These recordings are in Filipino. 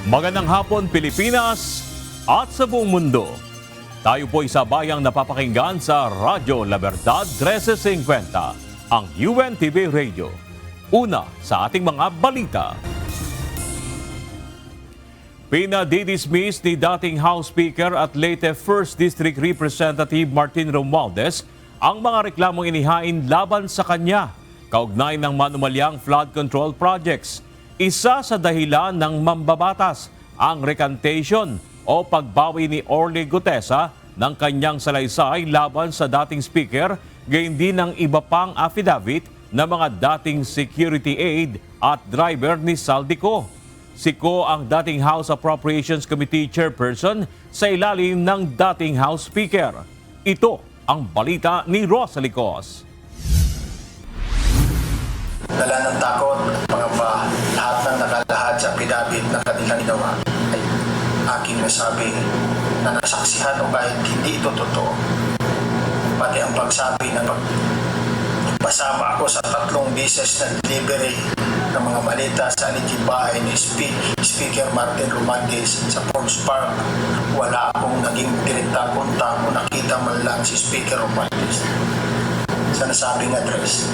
Magandang hapon Pilipinas at sa buong mundo. Tayo po ay sabayang napapakinggan sa Radyo La Verdad 1350, ang UNTV Radio. Una sa ating mga balita. Pinadidismiss ni dating House Speaker at Leyte 1st District Representative Martin Romualdez ang mga reklamong inihain laban sa kanya kaugnay ng manumalyang flood control projects. Isa sa dahilan ng mambabatas ang recantation o pagbawi ni Orly Gutesa ng kanyang salaysay laban sa dating speaker, gayon din ng iba pang affidavit na mga dating security aide at driver ni Saldico. Si Ko ang dating House Appropriations Committee Chairperson sa ilalim ng dating House Speaker. Ito ang balita ni Rosalie Cos. Dala ng takot, pangamba, lahat ng nakalahad sa pinabit na kanilang ginawa ay aking nasabi na nasaksihan o kahit hindi ito totoo. Pati ang pagsabi na pasama ako sa 3 beses na delivery ng mga balita sa bahay ni Speaker Martin Romualdez sa Forbes Park, wala akong naging direkta kontak o nakita man lang si Speaker Romualdez sa nasabing address.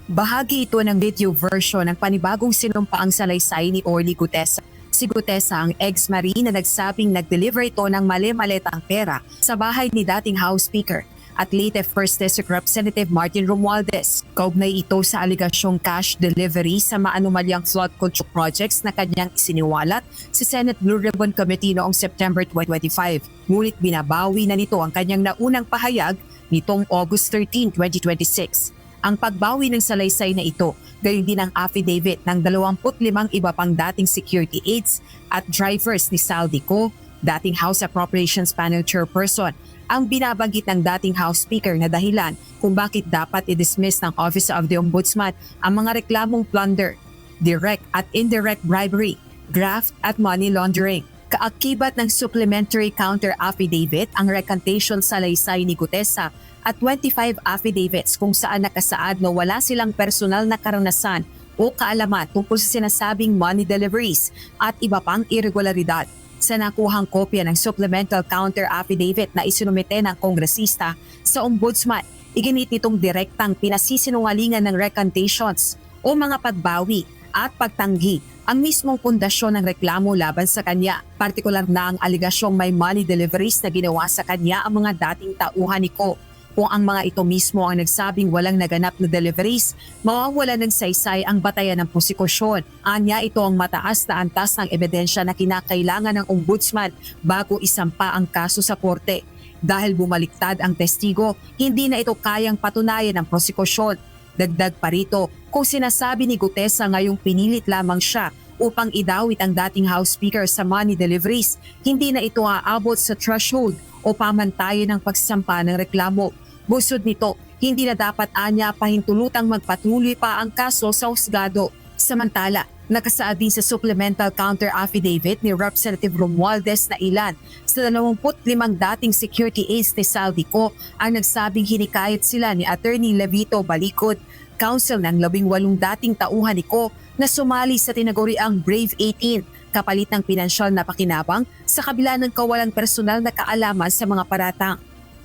Bahagi ito ng video version ng panibagong sinumpaang salaysay ni Orly Gutesa. Si Gutesa ang ex-marine na nagsabing nag-deliver ito ng mali-maletang pera sa bahay ni dating House Speaker at Leyte 1st District Representative Martin Romualdez. Kaugnay ito sa aligasyong cash delivery sa maanumalyang flood control projects na kanyang isiniwalat sa Senate Blue Ribbon Committee noong September 2025. Ngunit binabawi na nito ang kanyang naunang pahayag nitong August 13, 2026. Ang pagbawi ng salaysay na ito, gayon din ang affidavit ng 25 iba pang dating security aides at drivers ni Saldico, dating House Appropriations Panel Chairperson, ang binabanggit ng dating House Speaker na dahilan kung bakit dapat i-dismiss ng Office of the Ombudsman ang mga reklamong plunder, direct at indirect bribery, graft at money laundering. Kaakibat ng supplementary counter affidavit ang recantation salaysay ni Gutesa at 25 affidavits kung saan nakasaad na wala silang personal na karanasan o kaalaman tungkol sa sinasabing money deliveries at iba pang irregularidad. Sa nakuhang kopya ng supplemental counter affidavit na isinumite ng kongresista sa ombudsman, iginit nitong direktang pinasisinungalingan ng recantations o mga pagbawi at pagtanggi ang mismong pundasyon ng reklamo laban sa kanya. Partikular na ang aligasyong may money deliveries na ginawa sa kanya ang mga dating tauhan ni Ko. Kung ang mga ito mismo ang nagsabing walang naganap na deliveries, mawawala ng saysay ang batayan ng prosekusyon. Anya ito ang mataas na antas ng ebidensya na kinakailangan ng ombudsman bago isampa ang kaso sa korte. Dahil bumaliktad ang testigo, hindi na ito kayang patunayan ng prosekusyon. Dagdag pa rito, kung sinasabi ni Gutesa ngayong pinilit lamang siya upang idawit ang dating House Speaker sa money deliveries, hindi na ito aabot sa threshold o pamantayan ng pagsampa ng reklamo. Busod nito, hindi na dapat anya pahintulutang magpatuloy pa ang kaso sa husgado. Samantala, nakasaad din sa supplemental counter affidavit ni Representative Romualdez na ilan sa 25 dating security aides ni Saldico ang nagsabing hinikayat sila ni Attorney Levito Balicod, counsel ng 18 dating tauhan ni Ko na sumali sa tinaguriang Brave 18 kapalit ng pinansyal na pakinabang sa kabila ng kawalang personal na kaalaman sa mga paratang.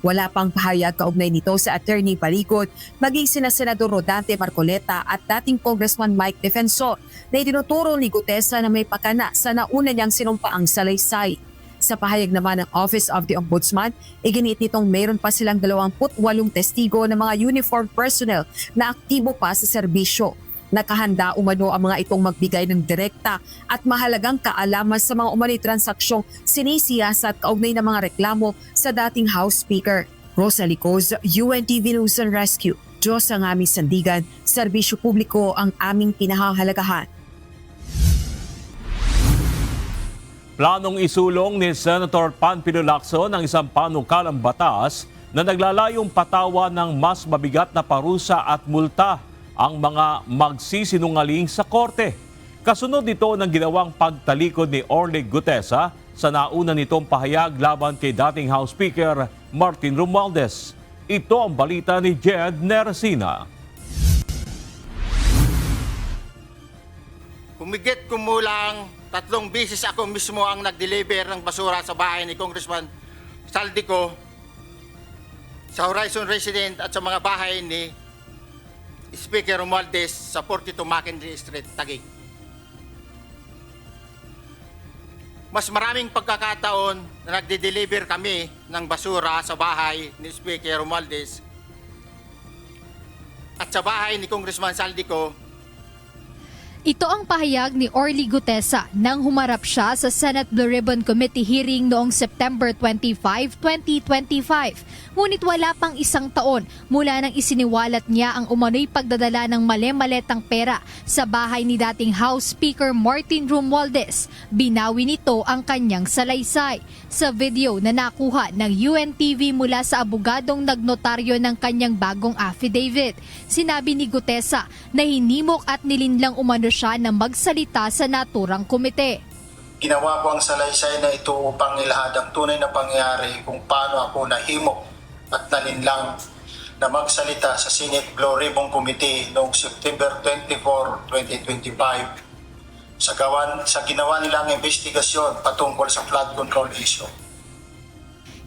Wala pang pahayag kaugnay nito sa Attorney Balicod, maging sina Senador Rodante Marcoleta at dating Congressman Mike Defensor na itinuturo ni Gutesa na may pakana sa nauna niyang sinumpaang salaysay. Sa pahayag naman ng Office of the Ombudsman, iginit nitong mayroon pa silang 28 testigo ng mga uniformed personnel na aktibo pa sa serbisyo. Nakahanda umano ang mga itong magbigay ng direkta at mahalagang kaalaman sa mga umano'y transaksyong sinisiyasat kaugnay ng mga reklamo sa dating House Speaker. Rosalie Cos, UNTV News and Rescue. Diyos ang aming sandigan, serbisyo publiko ang aming pinahahalagahan. Planong isulong ni Senator Panfilo Lacson ang isang panukalang batas na naglalayong patawan ng mas mabigat na parusa at multa ang mga magsisinungaling sa korte. Kasunod nito ng ginawang pagtalikod ni Orly Gutesa sa nauna nitong pahayag laban kay dating House Speaker Martin Romualdez. Ito ang balita ni Jed Neresina. Humigit kumulang 3 beses ako mismo ang nag-deliver ng basura sa bahay ni Congressman Saldico, sa Horizon Resident at sa mga bahay ni Speaker Romualdez sa 42 McKinley Street, Taguig. Mas maraming pagkakataon na nagde-deliver kami ng basura sa bahay ni Speaker Romualdez at sa bahay ni Congressman Saldico. Ito ang pahayag ni Orly Gutesa nang humarap siya sa Senate Blue Ribbon Committee hearing noong September 25, 2025. Ngunit wala pang isang taon mula nang isiniwalat niya ang umano'y pagdadala ng mali-maletang pera sa bahay ni dating House Speaker Martin Romualdez. Binawi nito ang kanyang salaysay. Sa video na nakuha ng UNTV mula sa abogadong nagnotaryo ng kanyang bagong affidavit, sinabi ni Gutesa na hinimok at nilinlang umano siya na magsalita sa naturang komite. Ginawa ko ang salaysay na ito upang ilahad ang tunay na pangyayari kung paano ako nahimok at nalinlang na magsalita sa Senate Blue Ribbon Committee noong September 24, 2025 sa ginawa nilang investigasyon patungkol sa flood control issue.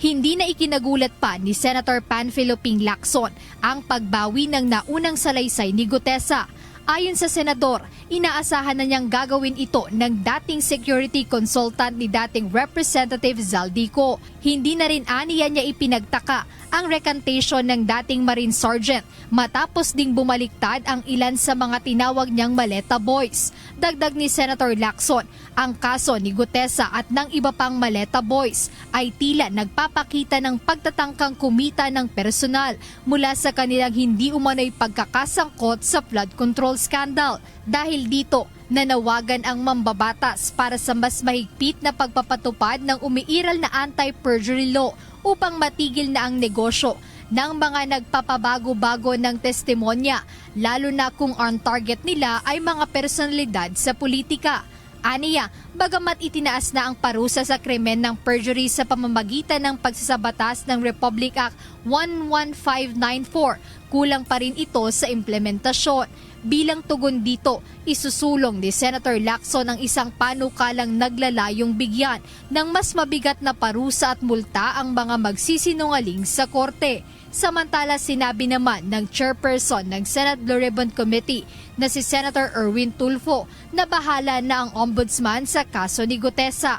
Hindi na ikinagulat pa ni Senator Panfilo Ping Lacson ang pagbawi ng naunang salaysay ni Gutesa. Ayon sa senador, inaasahan na niyang gagawin ito ng dating security consultant ni dating Representative Zaldico. Hindi na rin aniya niya ipinagtaka ang recantation ng dating Marine Sergeant matapos ding bumaliktad ang ilan sa mga tinawag niyang Maleta Boys. Dagdag ni Senator Lacson, ang kaso ni Gutesa at ng iba pang Maleta Boys ay tila nagpapakita ng pagtatangkang kumita ng personal mula sa kanilang hindi umano'y pagkakasangkot sa flood control scandal. Dahil dito, nanawagan ang mambabatas para sa mas mahigpit na pagpapatupad ng umiiral na anti-perjury law upang matigil na ang negosyo ng mga nagpapabago-bago ng testimonya, lalo na kung ang target nila ay mga personalidad sa politika. Aniya, bagamat itinaas na ang parusa sa krimen ng perjury sa pamamagitan ng pagsasabatas ng Republic Act 11594, kulang pa rin ito sa implementasyon. Bilang tugon dito, isusulong ni Senator Lacson ang isang panukalang naglalayong bigyan ng mas mabigat na parusa at multa ang mga magsisinungaling sa korte. Samantala, sinabi naman ng chairperson ng Senate Blue Ribbon Committee na si Senator Erwin Tulfo na bahala na ang ombudsman sa kaso ni Gutesa.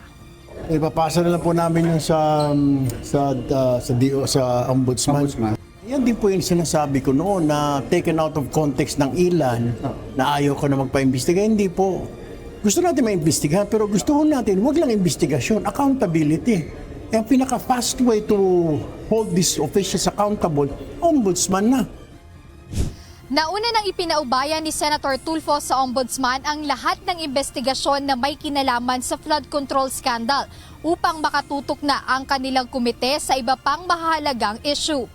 Ipapasa na lang po namin yun sa ombudsman. Yan din po yung sinasabi ko noon na taken out of context ng ilan na ayaw ko na magpa-imbestiga. Hindi po. Gusto natin ma-imbestigahan pero gusto ko natin wag lang investigasyon, accountability. Ang pinaka-fast way to hold these officials accountable, ombudsman na. Nauna nang ipinaubaya ni Senator Tulfo sa ombudsman ang lahat ng investigasyon na may kinalaman sa flood control scandal upang makatutok na ang kanilang komite sa iba pang mahalagang issue.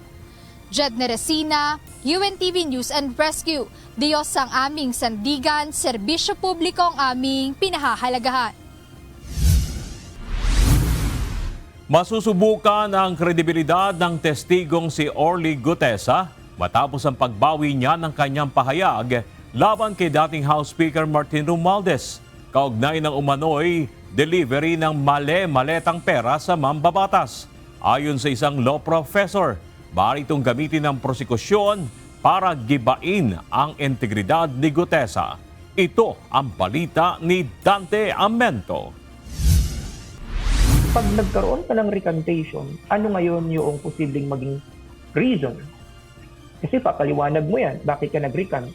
Jed Neresina, UNTV News and Rescue. Diyos ang aming sandigan, serbisyo publiko ang aming pinahahalagahan. Masusubukan ang kredibilidad ng testigong si Orly Gutesa matapos ang pagbawi niya ng kanyang pahayag laban kay dating House Speaker Martin Romualdez kaugnay ng umano'y delivery ng mali-maletang pera sa mambabatas. Ayon sa isang law professor, maaari itong gamitin ng prosekusyon para gibain ang integridad ni Gutesa. Ito ang balita ni Dante Amento. Pag nagkaroon ka ng recantation, ano ngayon yung posibleng maging reason? Kasi papaliwanag mo yan, bakit ka nag-recant?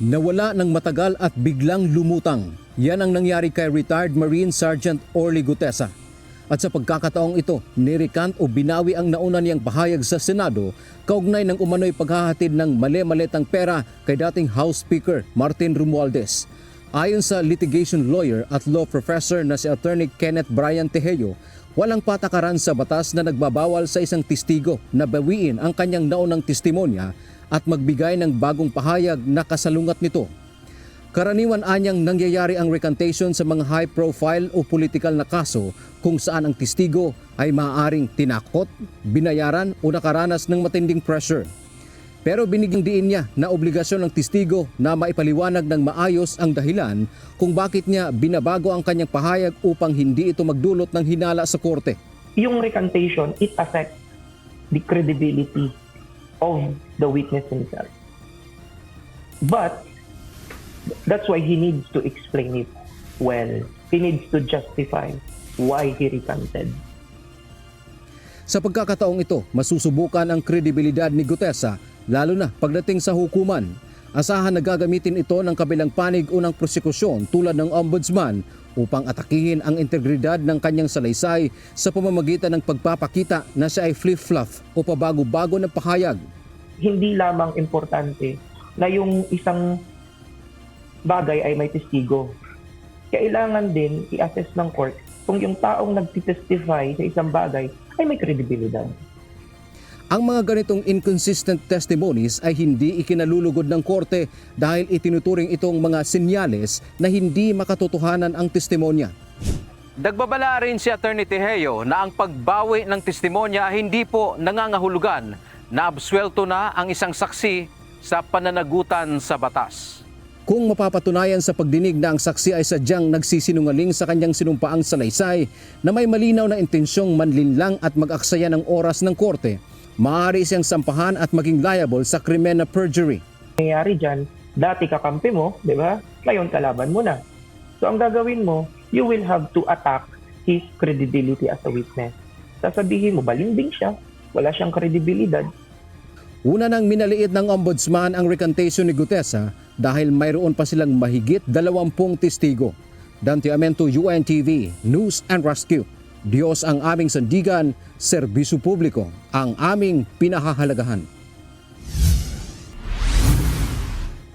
Nawala ng matagal at biglang lumutang. Yan ang nangyari kay retired Marine Sergeant Orly Gutesa. At sa pagkakataong ito, nirecant o binawi ang nauna niyang pahayag sa Senado kaugnay ng umano'y paghahatid ng mali-maletang pera kay dating House Speaker Martin Romualdez. Ayon sa litigation lawyer at law professor na si Attorney Kenneth Brian Tejeo, walang patakaran sa batas na nagbabawal sa isang testigo na bawiin ang kanyang naunang testimonya at magbigay ng bagong pahayag na kasalungat nito. Karaniwan anyang nangyayari ang recantation sa mga high-profile o political na kaso kung saan ang testigo ay maaaring tinakot, binayaran o nakaranas ng matinding pressure. Pero binigyang diin niya na obligasyon ng testigo na maipaliwanag ng maayos ang dahilan kung bakit niya binabago ang kanyang pahayag upang hindi ito magdulot ng hinala sa korte. Yung recantation, it affects the credibility of the witness himself. But that's why he needs to explain it well. He needs to justify why he recanted. Sa pagkakataong ito, masusubukan ang kredibilidad ni Gutesa lalo na pagdating sa hukuman. Asahan na gagamitin ito ng kabilang panig o ng prosekusyon tulad ng ombudsman upang atakihin ang integridad ng kanyang salaysay sa pamamagitan ng pagpapakita na siya ay flip-fluff o pabago-bago na pahayag. Hindi lamang importante na yung isang bagay ay may testigo. Kailangan din i-assess ng court kung yung taong nagtitestify sa isang bagay ay may kredibilidad. Ang mga ganitong inconsistent testimonies ay hindi ikinalulugod ng korte dahil itinuturing itong mga senyales na hindi makatotohanan ang testimonya. Nagbabala rin si Atty. Tejeo na ang pagbawi ng testimonya hindi po nangangahulugan na absuelto na ang isang saksi sa pananagutan sa batas. Kung mapapatunayan sa pagdinig na ang saksi ay sadyang nagsisinungaling sa kanyang sinumpaang salaysay na may malinaw na intensyong manlinlang at mag-aksaya ng oras ng korte, maaari siyang sampahan at maging liable sa krimen na perjury. Nangyayari dyan, dati kakampi mo, di ba? Ngayon kalaban mo na. So ang gagawin mo, you will have to attack his credibility as a witness. Sasabihin mo, balimbing siya, wala siyang kredibilidad. Una nang minaliit ng ombudsman ang recantation ni Gutesa dahil mayroon pa silang mahigit 20 testigo. Dante Amento, UNTV, News and Rescue. Diyos ang aming sandigan, serbisyo publiko ang aming pinahahalagahan.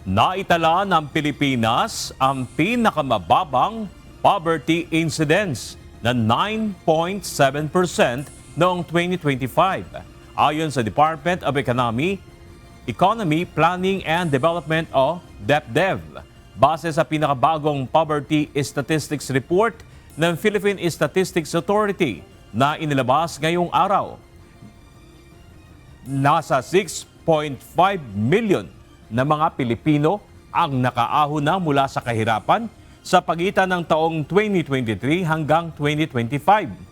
Naitala ng Pilipinas ang pinakamababang poverty incidence na 9.7% noong 2025. Ayon sa Department of Economy, Planning and Development o DepDev. Base sa pinakabagong Poverty Statistics Report ng Philippine Statistics Authority na inilabas ngayong araw. Nasa 6.5 million na mga Pilipino ang nakaahon na mula sa kahirapan sa pagitan ng taong 2023 hanggang 2025.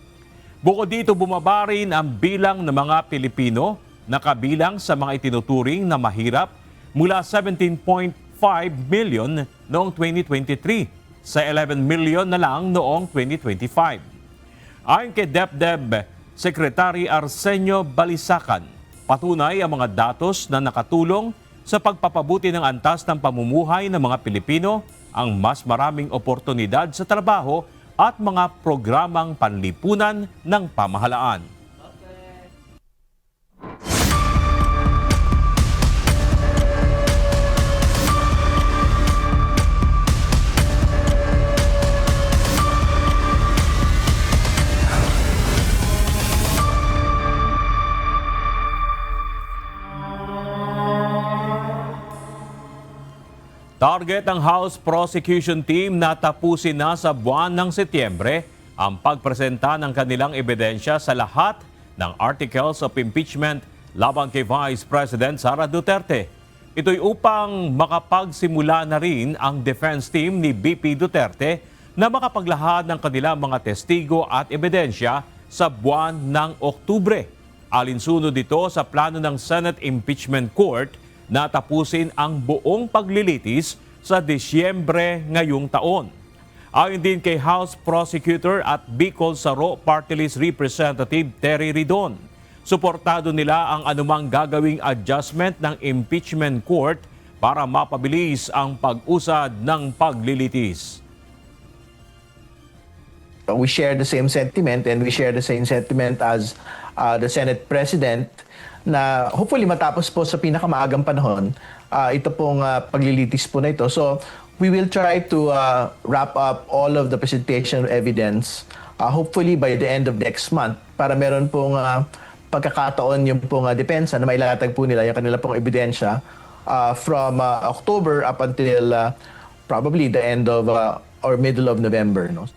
Bukod dito, bumaba rin ang bilang ng mga Pilipino na kabilang sa mga itinuturing na mahirap mula 17.5 million noong 2023 sa 11 million na lang noong 2025. Ayon kay DepDev Secretary Arsenio Balisacan, patunay ang mga datos na nakatulong sa pagpapabuti ng antas ng pamumuhay ng mga Pilipino, ang mas maraming oportunidad sa trabaho at mga programang panlipunan ng pamahalaan. Target ng House Prosecution Team na tapusin na sa buwan ng Setyembre ang pagpresenta ng kanilang ebidensya sa lahat ng articles of impeachment laban kay Vice President Sara Duterte. Ito'y upang makapagsimula na rin ang defense team ni BP Duterte na makapaglahad ng kanilang mga testigo at ebidensya sa buwan ng Oktubre. Alinsunod dito sa plano ng Senate Impeachment Court na tapusin ang buong paglilitis sa Disyembre ngayong taon. Ayon din kay House Prosecutor at Bicol Saro Party List Representative Terry Ridon, suportado nila ang anumang gagawing adjustment ng impeachment court para mapabilis ang pag-usad ng paglilitis. We share the same sentiment and we share the same sentiment as the Senate President na hopefully matapos po sa pinakamaagang panahon ito pong paglilitis po na ito. So we will try to wrap up all of the presentation of evidence hopefully by the end of next month para meron pong pagkakataon yung pong depensa na mailatag po nila yung kanila pong ebidensya from October up until probably the end of or middle of November. No?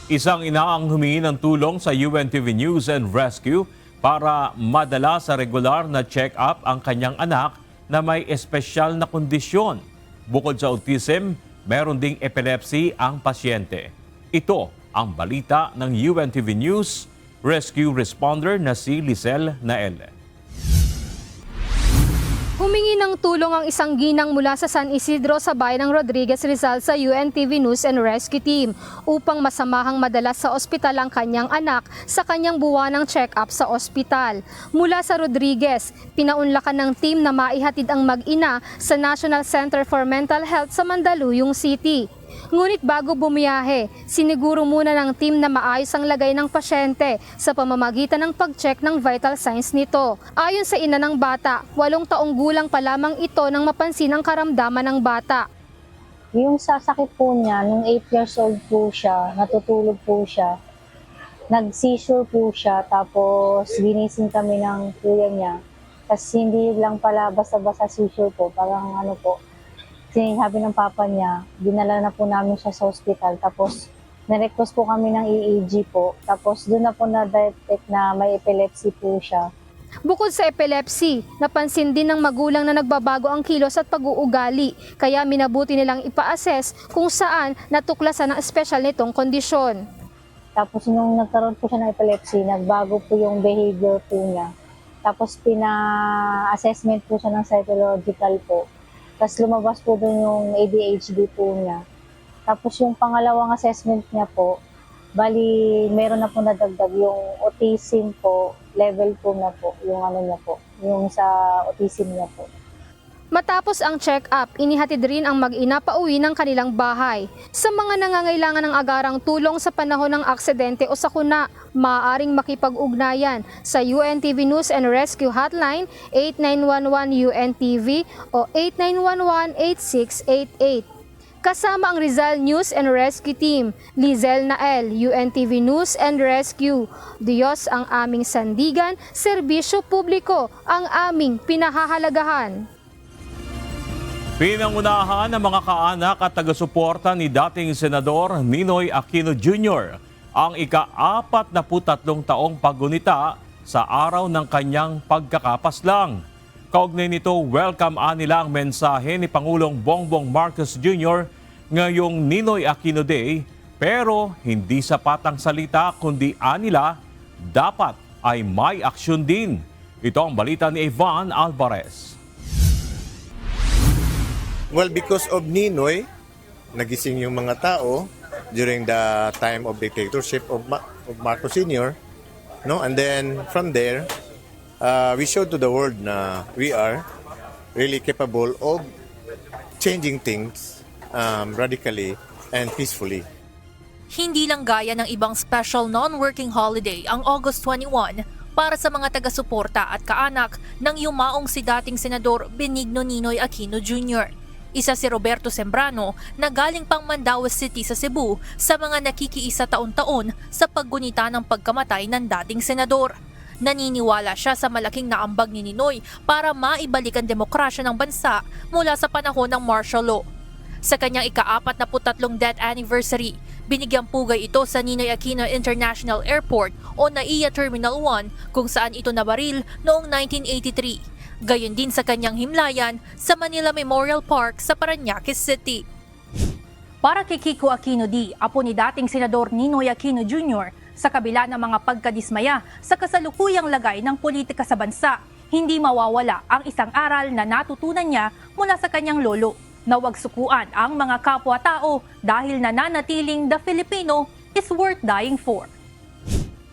Isang ina ang humingi ng tulong sa UNTV News and Rescue para madala sa regular na check-up ang kanyang anak na may espesyal na kondisyon. Bukod sa autism, meron ding epilepsy ang pasyente. Ito ang balita ng UNTV News Rescue Responder na si Lizelle Nael. Humingi ng tulong ang isang ginang mula sa San Isidro sa bayan ng Rodriguez Rizal sa UNTV News and Rescue Team upang masamahang madala sa ospital ang kanyang anak sa kanyang buwanang check-up sa ospital. Mula sa Rodriguez, pinaunlakan ng team na maihatid ang mag-ina sa National Center for Mental Health sa Mandaluyong City. Ngunit bago bumiyahe, siniguro muna ng team na maayos ang lagay ng pasyente sa pamamagitan ng pag-check ng vital signs nito. Ayon sa ina ng bata, 8 taong gulang pa lamang ito nang mapansin ang karamdaman ng bata. Yung sasakit po niya, nung 8 years old po siya, natutulog po siya, nag-seizure po siya, tapos ginising kami ng kuya niya. Kasi hindi lang pala basta-basta seizure po, parang ano po, sinabi ng papa niya, dinala na po namin siya sa hospital. Tapos, na-request po kami ng EEG po. Tapos, doon na po na-detect na may epilepsy po siya. Bukod sa epilepsy, napansin din ng magulang na nagbabago ang kilos at pag-uugali. Kaya minabuti nilang ipa-assess kung saan natuklasan ang espesyal nitong kondisyon. Tapos, nung nagkaroon po siya ng epilepsy, nagbago po yung behavior po niya. Tapos, pina-assessment po siya ng psychological po. Tapos lumabas po doon yung ADHD po niya. Tapos yung pangalawang assessment niya po, bali meron na po nadagdag yung autism po, level po na po, yung ano niya po, yung sa autism niya po. Matapos ang check-up, inihatid rin ang mag-ina pauwi ng kanilang bahay. Sa mga nangangailangan ng agarang tulong sa panahon ng aksidente o sakuna, maaaring makipag-ugnayan sa UNTV News and Rescue Hotline 8911-UNTV o 8911-8688. Kasama ang Rizal News and Rescue Team, Lizelle Nael, UNTV News and Rescue. Diyos ang aming sandigan, serbisyo publiko ang aming pinahahalagahan. Pinangunahan ng mga kaanak at taga-suporta ni dating Senador Ninoy Aquino Jr. ang ika-43 taong paggunita sa araw ng kanyang pagkakapaslang. Kaugnay nito, welcome nila ang mensahe ni Pangulong Bongbong Marcos Jr. ngayong Ninoy Aquino Day, pero hindi sapat ang salita kundi anila dapat ay may aksyon din. Ito ang balita ni Ivan Alvarez. Well, because of Ninoy, nagising yung mga tao during the time of dictatorship of Marcos Sr. No? And then from there, we showed to the world na we are really capable of changing things radically and peacefully. Hindi lang gaya ng ibang special non-working holiday ang August 21 para sa mga taga-suporta at kaanak ng yumaong si dating Senador Benigno Ninoy Aquino Jr. Isa si Roberto Sembrano na galing pang Mandaue City sa Cebu sa mga nakikiisa taon-taon sa paggunita ng pagkamatay ng dating senador. Naniniwala siya sa malaking naambag ni Ninoy para maibalik ang demokrasya ng bansa mula sa panahon ng martial law. Sa kanyang ika-43 death anniversary, binigyang pugay ito sa Ninoy Aquino International Airport o NAIA Terminal 1 kung saan ito nabaril noong 1983. Gayon din sa kanyang himlayan sa Manila Memorial Park sa Parañaque City. Para kay Kiko Aquino D, apo ni dating Senador Ninoy Aquino Jr., sa kabila ng mga pagkadismaya sa kasalukuyang lagay ng politika sa bansa, hindi mawawala ang isang aral na natutunan niya mula sa kanyang lolo, na huwag sukuan ang mga kapwa-tao dahil nananatiling the Filipino is worth dying for.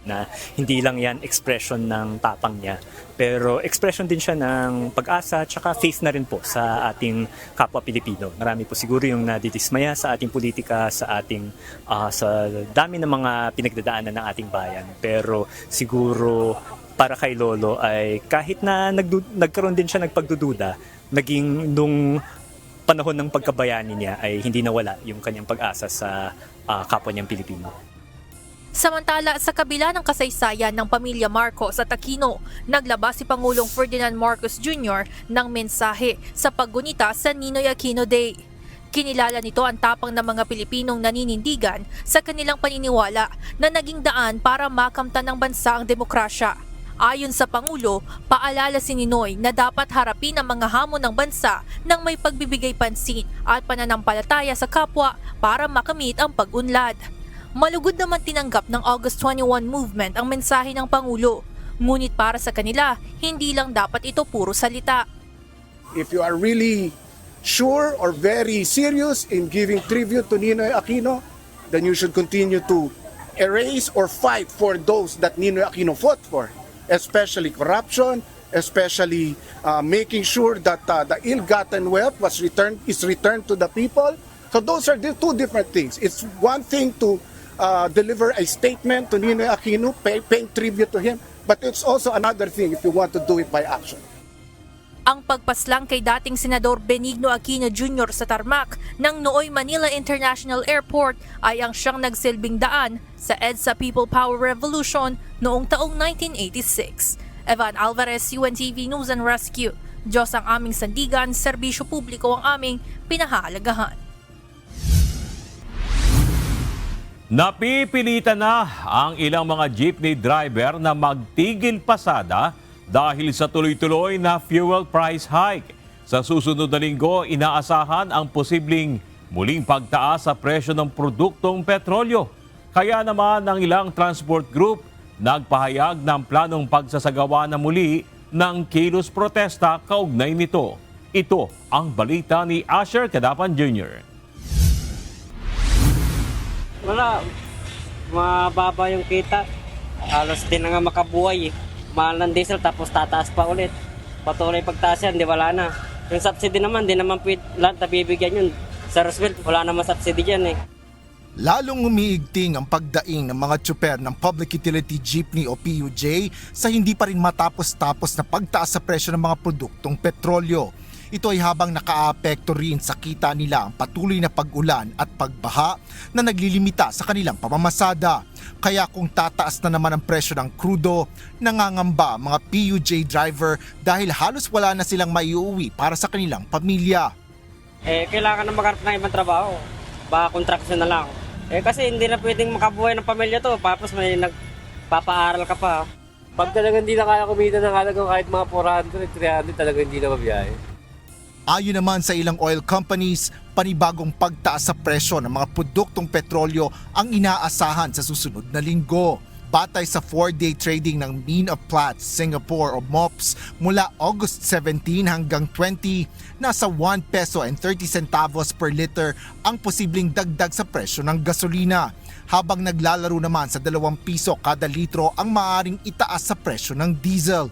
Na hindi lang yan expression ng tapang niya, pero expression din siya ng pag-asa at faith na rin po sa ating kapwa Pilipino. Marami po siguro yung nadidismaya sa ating politika, sa ating sa dami ng mga pinagdadaanan ng ating bayan. Pero siguro para kay Lolo ay kahit na nagkaroon din siya nagpagdududa, naging nung panahon ng pagkabayani niya ay hindi nawala yung kanyang pag-asa sa kapwa niyang Pilipino. Samantala, sa kabila ng kasaysayan ng pamilya Marcos at Aquino, naglabas si Pangulong Ferdinand Marcos Jr. ng mensahe sa paggunita sa Ninoy Aquino Day. Kinilala nito ang tapang ng mga Pilipinong naninindigan sa kanilang paniniwala na naging daan para makamtan ng bansa ang demokrasya. Ayon sa Pangulo, paalala si Ninoy na dapat harapin ang mga hamon ng bansa ng may pagbibigay pansin at pananampalataya sa kapwa para makamit ang pag-unlad. Malugod naman tinanggap ng August 21 movement ang mensahe ng Pangulo. Ngunit para sa kanila, hindi lang dapat ito puro salita. If you are really sure or very serious in giving tribute to Ninoy Aquino, then you should continue to erase or fight for those that Ninoy Aquino fought for, especially corruption, especially making sure that the ill-gotten wealth is returned to the people. So those are the two different things. It's one thing to deliver a statement to Ninoy Aquino, paying tribute to him, but it's also another thing if you want to do it by action. Ang pagpaslang kay dating Senador Benigno Aquino Jr. sa tarmac ng Nooy Manila International Airport ay ang siyang nagsilbing daan sa EDSA People Power Revolution noong taong 1986. Evan Alvarez, UNTV News and Rescue. Diyos ang aming sandigan, serbisyo publiko ang aming pinahahalagahan. Napipilitan na ang ilang mga jeepney driver na magtigil pasada dahil sa tuloy-tuloy na fuel price hike. Sa susunod na linggo, inaasahan ang posibleng muling pagtaas sa presyo ng produktong petrolyo. Kaya naman ang ilang transport group nagpahayag ng planong pagsasagawa na muli ng kilos protesta kaugnay nito. Ito ang balita ni Asher Cadapan Jr. Wala, mababa yung kita. Halos din na nga makabuhay eh. Mahal ng diesel tapos tataas pa ulit. Patuloy pagtaas yan, di wala na. Yung subsidy naman, di naman lahat nabibigyan yun. Sa Roosevelt, wala naman subsidy dyan eh. Lalong umiigting ang pagdaing ng mga tsuper ng Public Utility Jeepney o PUJ sa hindi pa rin matapos-tapos na pagtaas sa presyo ng mga produktong petrolyo. Ito ay habang nakaapekto rin sa kita nila ang patuloy na pag-ulan at pagbaha na naglilimita sa kanilang pamamasada. Kaya kung tataas na naman ang presyo ng krudo, nangangamba ang mga PUJ driver dahil halos wala na silang maiuwi para sa kanilang pamilya. Kailangan na maghanap ng ibang trabaho. Baka contraction na lang. Kasi hindi na pwedeng makabuhay ng pamilya to. Tapos may nagpapaaral ka pa. Pag talagang hindi na kaya kumita ng halagang kahit mga 400, 300, talagang hindi na mabiyahe. Ayon naman sa ilang oil companies, panibagong pagtaas sa presyo ng mga produktong petrolyo ang inaasahan sa susunod na linggo. Batay sa 4-day trading ng Mean of Platts Singapore o MOPS mula August 17 hanggang 20, nasa 1 peso and 30 centavos per liter ang posibleng dagdag sa presyo ng gasolina. Habang naglalaro naman sa 2 piso kada litro ang maaaring itaas sa presyo ng diesel.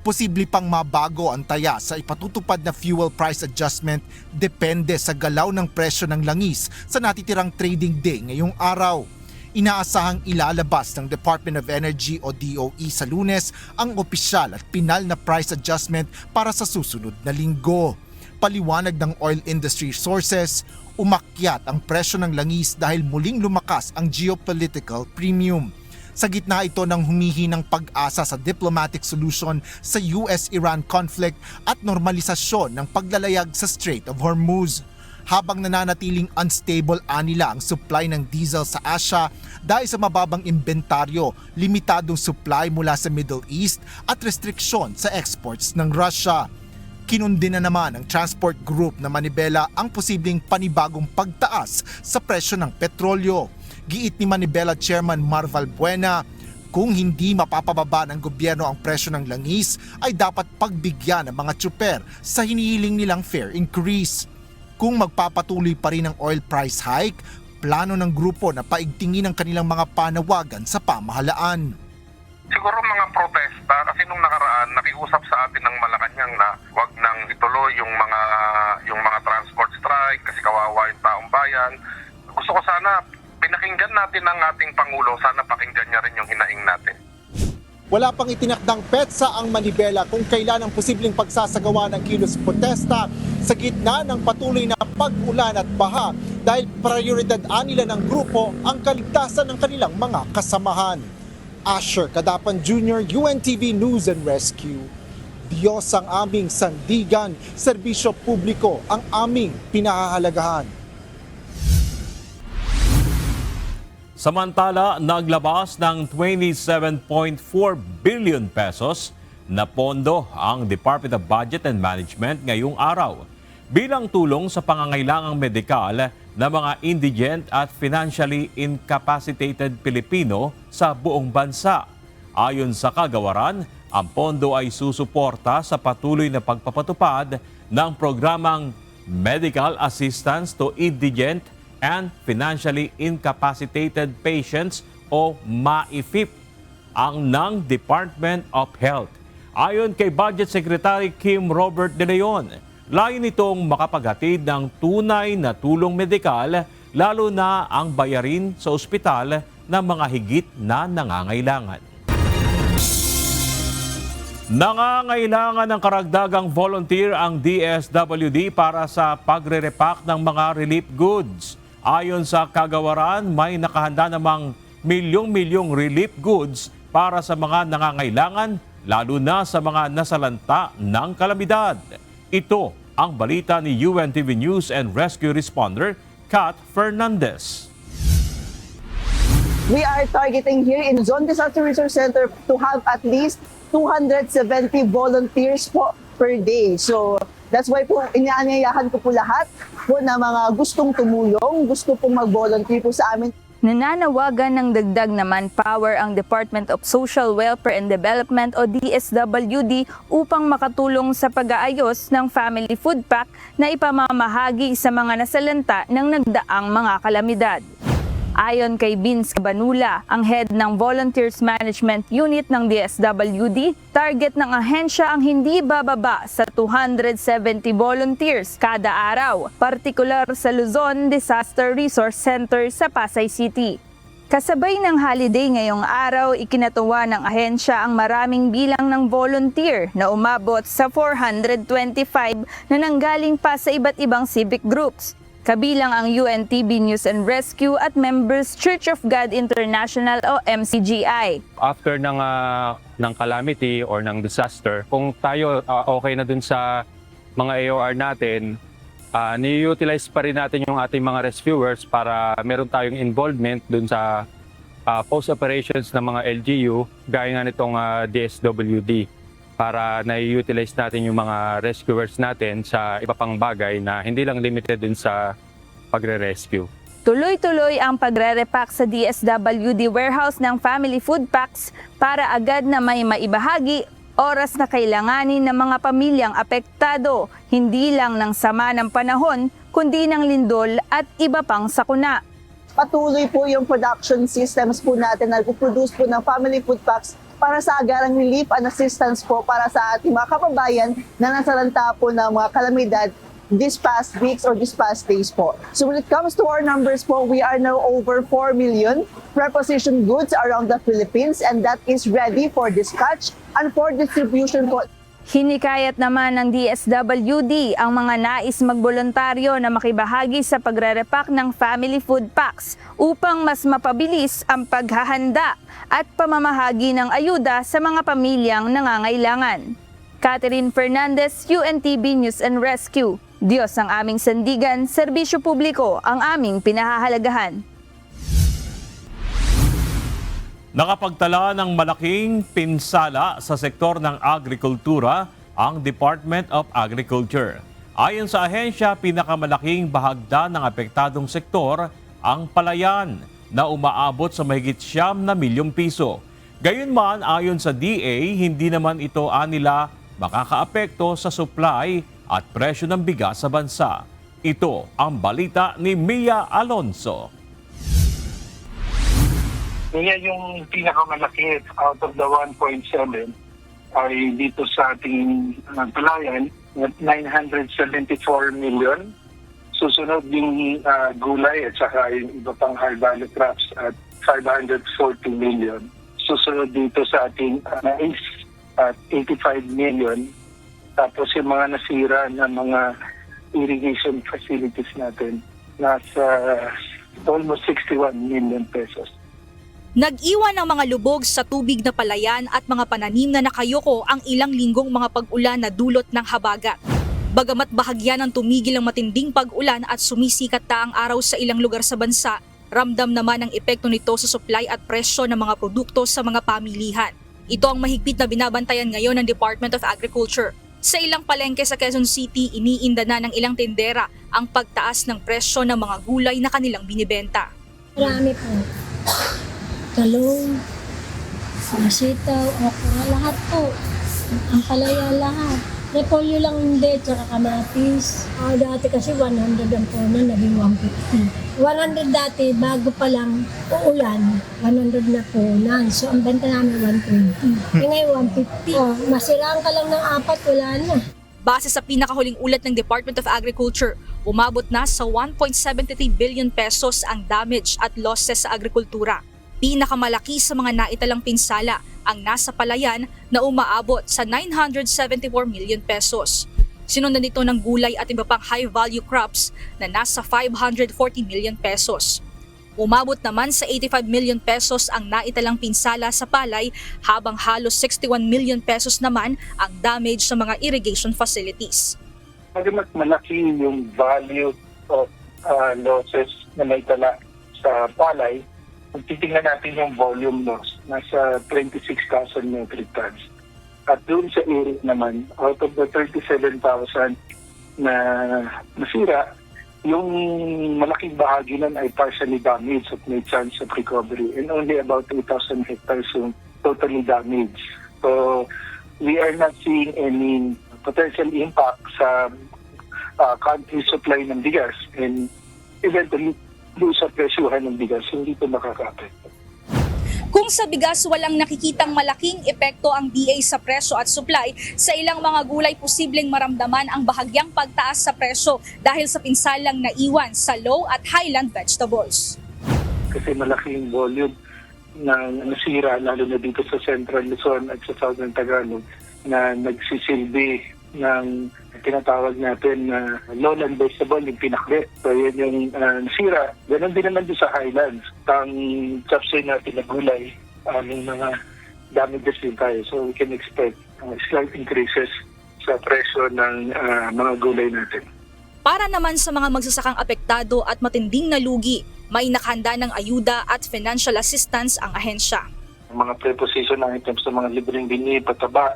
Posible pang mabago ang taya sa ipatutupad na fuel price adjustment depende sa galaw ng presyo ng langis sa natitirang trading day ngayong araw. Inaasahang ilalabas ng Department of Energy o DOE sa Lunes ang opisyal at pinal na price adjustment para sa susunod na linggo. Paliwanag ng oil industry sources, umakyat ang presyo ng langis dahil muling lumakas ang geopolitical premium. Sa gitna ito ng humihinang pag-asa sa diplomatic solution sa US-Iran conflict at normalisasyon ng paglalayag sa Strait of Hormuz. Habang nananatiling unstable anila ang supply ng diesel sa Asia dahil sa mababang inventaryo, limitadong supply mula sa Middle East at restriksyon sa exports ng Russia. Kinundi na naman ng transport group na Manibela ang posibleng panibagong pagtaas sa presyo ng petrolyo. Giit ni Manibela Chairman Marval Buena, kung hindi mapapababa ng gobyerno ang presyo ng langis, ay dapat pagbigyan ng mga tsuper sa hinihiling nilang fare increase. Kung magpapatuloy pa rin ang oil price hike, plano ng grupo na paigtingin ang kanilang mga panawagan sa pamahalaan. Siguro mga protesta kasi nung nakaraan nakiusap sa atin ng Malacanang na wag nang ituloy yung mga transport strike kasi kawawa yung taong bayan. Gusto ko sana pinakinggan natin ang ating Pangulo, sana pakinggan niya rin yung hinaing natin. Wala pang itinakdang petsa ang Manibela kung kailan ang posibleng pagsasagawa ng kilos protesta sa gitna ng patuloy na pag-ulan at baha dahil prioridad nila ng grupo ang kaligtasan ng kanilang mga kasamahan. Asher Cadapan Jr., UNTV News and Rescue, Diyos ang aming sandigan, serbisyo publiko ang aming pinahahalagahan. Samantala, naglabas ng 27.4 billion pesos na pondo ang Department of Budget and Management ngayong araw bilang tulong sa pangangailangang medikal na mga indigent at financially incapacitated Pilipino sa buong bansa. Ayon sa kagawaran, ang pondo ay susuporta sa patuloy na pagpapatupad ng programang Medical Assistance to Indigent and Financially Incapacitated Patients o MAIFIP ang ng Department of Health. Ayon kay Budget Secretary Kim Robert De Leon, layo nitong makapaghatid ng tunay na tulong medikal lalo na ang bayarin sa ospital ng mga higit na nangangailangan. Nangangailangan ng karagdagang volunteer ang DSWD para sa pagre-repack ng mga relief goods. Ayon sa kagawaran, may nakahanda namang milyong-milyong relief goods para sa mga nangangailangan, lalo na sa mga nasalanta ng kalamidad. Ito ang balita ni UNTV News and Rescue Responder, Kat Fernandez. We are targeting here in Zone Disaster Resource Center to have at least 270 volunteers po per day. So that's why po inaanyayahan ko po lahat po na mga gustong tumulong, gusto pong mag-volunteer po sa amin. Nananawagan ng dagdag na manpower ang Department of Social Welfare and Development o DSWD upang makatulong sa pag-aayos ng family food pack na ipamamahagi sa mga nasalanta ng nagdaang mga kalamidad. Ayon kay Vince Cabanula, ang head ng Volunteers Management Unit ng DSWD, target ng ahensya ang hindi bababa sa 270 volunteers kada araw, partikular sa Luzon Disaster Resource Center sa Pasay City. Kasabay ng holiday ngayong araw, ikinatuwa ng ahensya ang maraming bilang ng volunteer na umabot sa 425 na nanggaling pa sa iba't ibang civic groups. Kabilang ang UNTV News and Rescue at members Church of God International o MCGI. After ng calamity or ng disaster, kung tayo okay na dun sa mga AOR natin, ni-utilize pa rin natin yung ating mga rescuers para meron tayong involvement dun sa post-operations ng mga LGU gaya nga nitong DSWD para na-utilize natin yung mga rescuers natin sa iba pang bagay na hindi lang limited dun sa pagre-rescue. Tuloy-tuloy ang pagre-repack sa DSWD warehouse ng family food packs para agad na may maibahagi oras na kailanganin ng mga pamilyang apektado, hindi lang ng sama ng panahon, kundi ng lindol at iba pang sakuna. Patuloy po yung production systems po natin na nag-produce po ng family food packs para sa agarang relief and assistance po para sa ating mga kababayan na nasalanta po ng mga kalamidad this past weeks or this past days po. So when it comes to our numbers po, we are now over 4 million prepositioned goods around the Philippines and that is ready for dispatch and for distribution po. Hinikayat naman ng DSWD ang mga nais magboluntaryo na makibahagi sa pagre-repack ng family food packs upang mas mapabilis ang paghahanda at pamamahagi ng ayuda sa mga pamilyang nangangailangan. Catherine Fernandez, UNTV News and Rescue. Diyos ang aming sandigan, serbisyo publiko ang aming pinahahalagahan. Nakapagtala ng malaking pinsala sa sektor ng agrikultura ang Department of Agriculture. Ayon sa ahensya, pinakamalaking bahagda ng apektadong sektor ang palayan na umaabot sa mahigit 9 milyong piso. Gayunman, ayon sa DA, hindi naman ito anila makakaapekto sa supply at presyo ng bigas sa bansa. Ito ang balita ni Mia Alonso. Kaya yung pinakamalaki out of the 1.7 ay dito sa ating palayan at 974 million. Susunod yung gulay at saka yung iba pang high value crops at 540 million. Susunod dito sa ating mais at 85 million. Tapos yung mga nasira na mga irrigation facilities natin nasa almost 61 million pesos. Nag-iwan ng mga lubog sa tubig na palayan at mga pananim na nakayoko ang ilang linggong mga pag-ulan na dulot ng habagat. Bagamat bahagya ng tumigil ang matinding pag-ulan at sumisikat na ang araw sa ilang lugar sa bansa, ramdam naman ang epekto nito sa supply at presyo ng mga produkto sa mga pamilihan. Ito ang mahigpit na binabantayan ngayon ng Department of Agriculture. Sa ilang palengke sa Quezon City, iniinda na ng ilang tendera ang pagtaas ng presyo ng mga gulay na kanilang binibenta. Marami po. Talong, sitaw, okra, lahat po. Ang palaya lahat. Repolyo lang hindi, tsaka kamatis. Dati kasi 100 ang punan, naging 150. 100 dati, bago pa lang uulan, 100 na punan. So ang benta namin 120. Ngayon 150. Masiraan ka lang ng 4, wala na. Base sa pinakahuling ulat ng Department of Agriculture, umabot na sa 1.73 billion pesos ang damage at losses sa agrikultura. Pinakamalaki sa mga naitalang pinsala ang nasa palayan na umaabot sa 974 million pesos. Sinundan nito ng gulay at iba pang high-value crops na nasa 540 million pesos. Umabot naman sa 85 million pesos ang naitalang pinsala sa palay habang halos 61 million pesos naman ang damage sa mga irrigation facilities. Bagamat malaki yung value of losses na naitala sa palay, kung titingnan natin yung volume loss, nasa 26,000 metric tons. At doon sa area naman, out of the 37,000 na nasira, yung malaking bahagi nun ay partially damaged at may chance of recovery. And only about 8,000 hectares yung totally damaged. So we are not seeing any potential impact sa country supply ng bigas. And eventually, doon sa presyuhan ng bigas, hindi ito makaka-apekto. Kung sa bigas walang nakikitang malaking epekto ang DA sa presyo at supply, sa ilang mga gulay posibleng maramdaman ang bahagyang pagtaas sa presyo dahil sa pinsalang naiwan sa low at highland vegetables. Kasi malaking volume na nasira, lalo na dito sa Central Luzon at sa Southern Tagalog, na nagsisilbi ng tinatawag natin na lowland vegetable, yung pinakbet. So yun yung nasira. Ganon din naman doon sa highlands. Ang chapsoy natin na gulay, may mga damages din tayo. So we can expect slight increases sa presyo ng mga gulay natin. Para naman sa mga magsasakang apektado at matinding nalugi, may nakahanda ng ayuda at financial assistance ang ahensya. Mga preposition items sa mga libreng bini, pataba,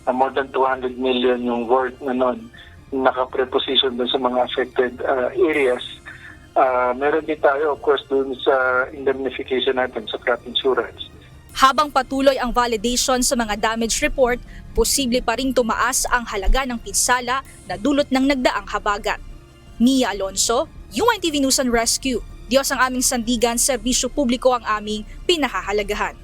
na more than 200 million yung worth na nun, naka-preposition doon sa mga affected areas. Meron din tayo, of course, doon sa indemnification natin sa crop insurance. Habang patuloy ang validation sa mga damage report, posible pa ring tumaas ang halaga ng pinsala na dulot ng nagdaang habagat. Nia Alonso, UNTV News and Rescue. Diyos ang aming sandigan, serbisyo publiko ang aming pinahahalagahan.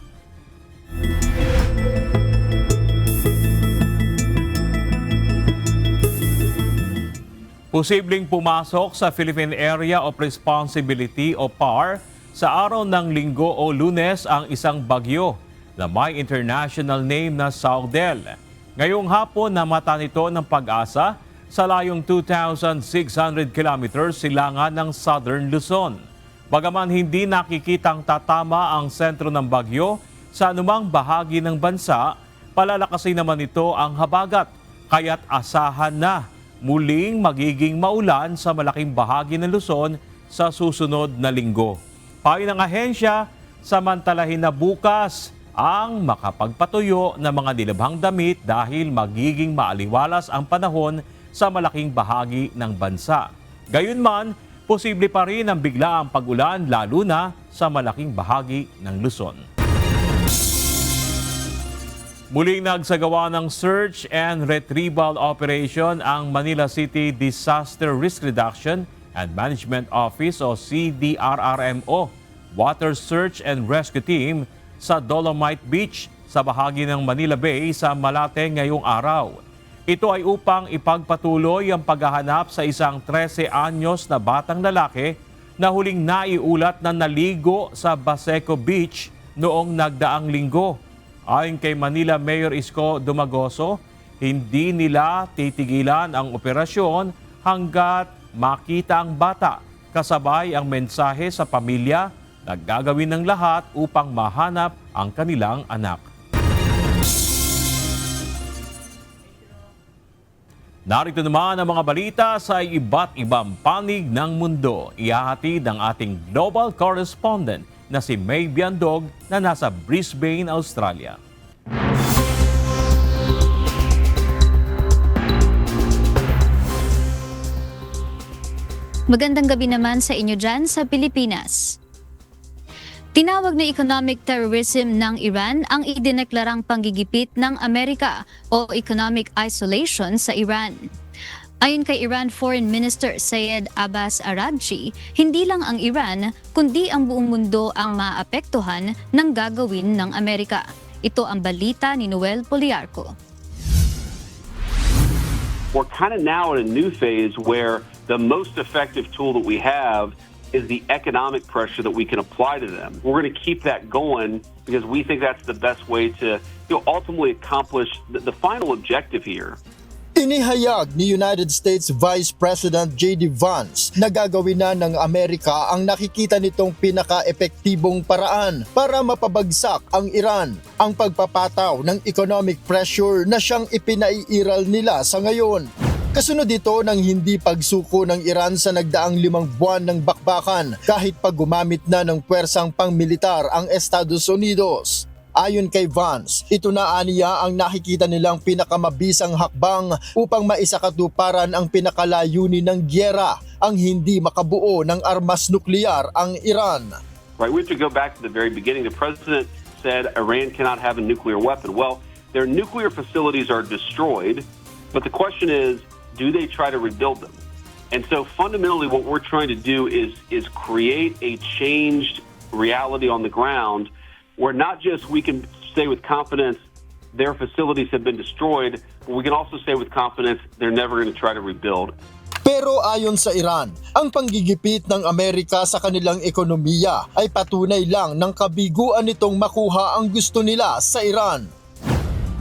Posibleng pumasok sa Philippine Area of Responsibility o PAR sa araw ng Linggo o Lunes ang isang bagyo na may international name na Saudel. Ngayong hapon namata nito ng Pag-asa sa layong 2,600 kilometers silangan ng Southern Luzon. Bagaman hindi nakikitang tatama ang sentro ng bagyo sa anumang bahagi ng bansa, palalakasin naman ito ang habagat, kaya't asahan na muling magiging maulan sa malaking bahagi ng Luzon sa susunod na linggo. Payo ng ahensya, samantalahin na bukas ang makapagpatuyo ng mga nilabhang damit dahil magiging maaliwalas ang panahon sa malaking bahagi ng bansa. Gayunman, posible pa rin ang biglaang pag-ulan lalo na sa malaking bahagi ng Luzon. Muling nagsagawa ng search and retrieval operation ang Manila City Disaster Risk Reduction and Management Office o CDRRMO Water Search and Rescue Team sa Dolomite Beach sa bahagi ng Manila Bay sa Malate ngayong araw. Ito ay upang ipagpatuloy ang paghahanap sa isang 13 anyos na batang lalaki na huling naiulat na naligo sa Baseco Beach noong nagdaang linggo. Ayon kay Manila Mayor Isko Dumagoso, hindi nila titigilan ang operasyon hanggat makita ang bata, kasabay ang mensahe sa pamilya na gagawin ng lahat upang mahanap ang kanilang anak. Narito naman ang mga balita sa iba't ibang panig ng mundo. Ihahatid ng ating global correspondent na si May Biandog na nasa Brisbane, Australia. Magandang gabi naman sa inyo dyan sa Pilipinas. Tinawag na economic terrorism ng Iran ang idineklarang panggigipit ng Amerika o economic isolation sa Iran. Ayon kay Iran Foreign Minister Syed Abbas Araghchi, hindi lang ang Iran kundi ang buong mundo ang maapektuhan ng gagawin ng Amerika. Ito ang balita ni Noel Poliarco. We're kind of now in a new phase where the most effective tool that we have is the economic pressure that we can apply to them. We're going to keep that going because we think that's the best way to ultimately accomplish the final objective here. Inihayag ni United States Vice President J.D. Vance na gagawin na ng Amerika ang nakikita nitong pinaka-epektibong paraan para mapabagsak ang Iran, ang pagpapataw ng economic pressure na siyang ipinaiiral nila sa ngayon. Kasunod ito ng hindi pagsuko ng Iran sa nagdaang 5 buwan ng bakbakan kahit pag gumamit na ng puwersang pangmilitar ang Estados Unidos. Ayon kay Vance, ito na aniya ang nakikita nilang pinakamabisang hakbang upang maisakatuparan ang pinakalayunin ng gyera, ang hindi makabuo ng armas nuklear ang Iran. Right, we have to go back to the very beginning. The president said Iran cannot have a nuclear weapon. Well, their nuclear facilities are destroyed, but the question is, do they try to rebuild them? And so fundamentally what we're trying to do is create a changed reality on the ground where not just we can say with confidence their facilities have been destroyed, but we can also say with confidence they're never going to try to rebuild. Pero ayon sa Iran, ang panggigipit ng Amerika sa kanilang ekonomiya ay patunay lang ng kabiguan nitong makuha ang gusto nila sa Iran.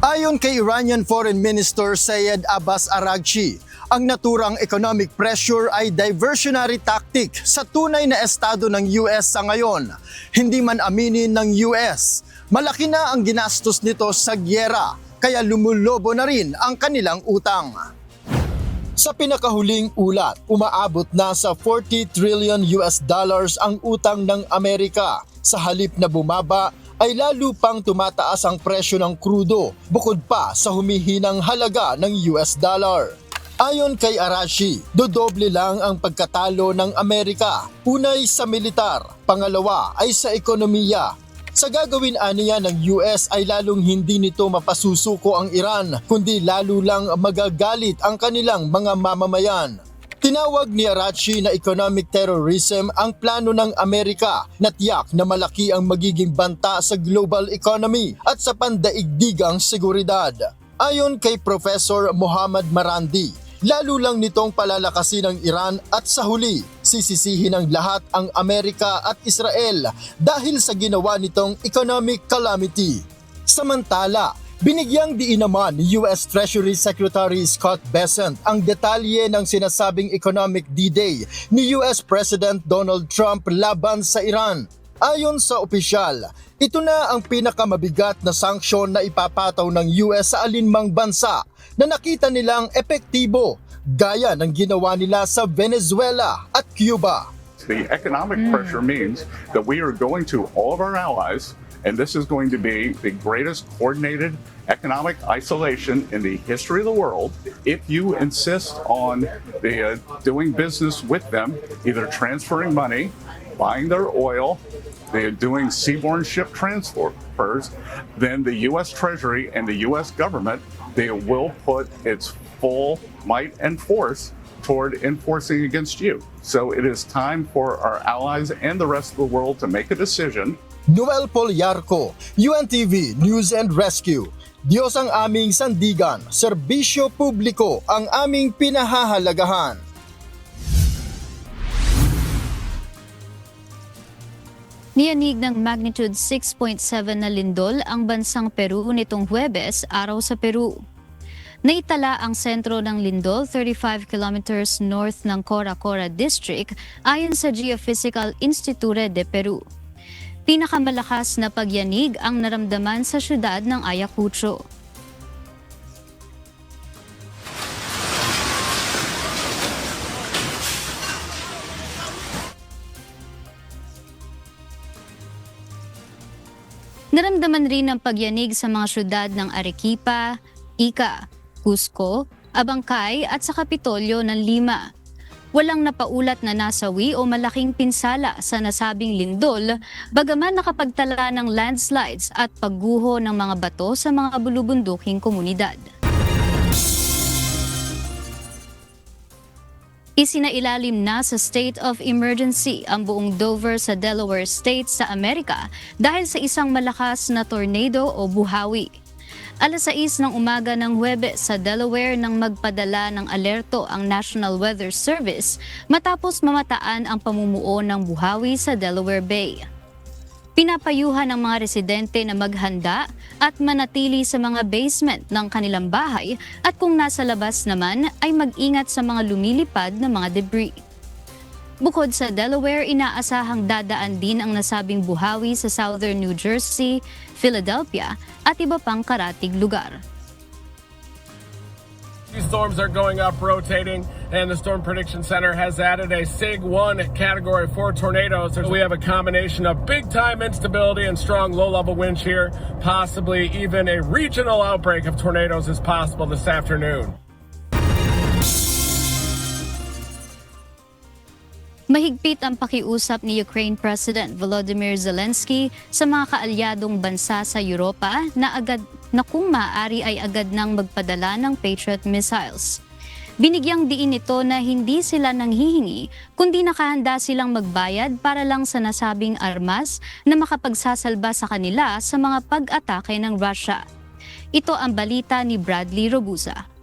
Ayon kay Iranian Foreign Minister Syed Abbas Araghchi, ang naturang economic pressure ay diversionary tactic sa tunay na estado ng US sa ngayon. Hindi man aminin ng US, malaki na ang ginastos nito sa gyera, kaya lumulobo na rin ang kanilang utang. Sa pinakahuling ulat, umaabot na sa 40 trillion US dollars ang utang ng Amerika. Sa halip na bumaba, ay lalo pang tumataas ang presyo ng krudo bukod pa sa humihinang halaga ng US dollar. Ayon kay Araghchi, dodoble lang ang pagkatalo ng Amerika. Unay sa militar, pangalawa ay sa ekonomiya. Sa gagawin aniya ng US ay lalong hindi nito mapasusuko ang Iran, kundi lalo lang magagalit ang kanilang mga mamamayan. Tinawag ni Araghchi na economic terrorism ang plano ng Amerika na tiyak na malaki ang magiging banta sa global economy at sa pandaigdigang seguridad. Ayon kay Professor Mohammad Marandi, lalo lang nitong palalakasin ng Iran at sa huli, sisisihin ng lahat ang Amerika at Israel dahil sa ginawa nitong economic calamity. Samantala, binigyang diin naman ni US Treasury Secretary Scott Bessent ang detalye ng sinasabing economic D-Day ni US President Donald Trump laban sa Iran. Ayon sa opisyal, ito na ang pinakamabigat na sanksyon na ipapataw ng US sa alinmang bansa na nakita nilang epektibo, gaya ng ginawa nila sa Venezuela at Cuba. The economic pressure means that we are going to all of our allies, and this is going to be the greatest coordinated economic isolation in the history of the world if you insist on doing business with them, either transferring money, buying their oil, doing seaborne ship transfers, then the U.S. Treasury and the U.S. government, they will put its full might and force toward enforcing against you. So it is time for our allies and the rest of the world to make a decision. Noel Poliarco, UNTV News and Rescue. Diyos ang aming sandigan, serbisyo publiko ang aming pinahahalagahan. Niyanig ng magnitude 6.7 na lindol ang bansang Peru nitong Huwebes, araw sa Peru. Naitala ang sentro ng lindol 35 kilometers north ng Cora Cora District ayon sa Geophysical Institute de Peru. Pinakamalakas na pagyanig ang naramdaman sa syudad ng Ayacucho. Naramdaman rin ang pagyanig sa mga syudad ng Arequipa, Ica, Cusco, Abancay at sa Kapitolyo ng Lima. Walang napaulat na nasawi o malaking pinsala sa nasabing lindol, bagaman nakapagtala ng landslides at pagguho ng mga bato sa mga bulubunduking komunidad. Isinailalim na sa state of emergency ang buong Dover sa Delaware State sa Amerika dahil sa isang malakas na tornado o buhawi. Alas 6 ng umaga ng Huwebes sa Delaware nang magpadala ng alerto ang National Weather Service matapos mamataan ang pamumuo ng buhawi sa Delaware Bay. Pinapayuhan ng mga residente na maghanda at manatili sa mga basement ng kanilang bahay at kung nasa labas naman ay mag-ingat sa mga lumilipad na mga debris. Bukod sa Delaware, inaasahang dadaan din ang nasabing buhawi sa southern New Jersey, Philadelphia at iba pang karatig lugar. These storms are going up, rotating, and the Storm Prediction Center has added a SIG 1 Category 4 tornadoes. We have a combination of big-time instability and strong low-level winds here. Possibly even a regional outbreak of tornadoes is possible this afternoon. Mahigpit ang pakiusap ni Ukraine President Volodymyr Zelensky sa mga kaalyadong bansa sa Europa na kung maaari ay agad nang magpadala ng Patriot missiles. Binigyang diin nito na hindi sila nanghihingi kundi nakahanda silang magbayad para lang sa nasabing armas na makapagsasalba sa kanila sa mga pag-atake ng Russia. Ito ang balita ni Bradley Robusa.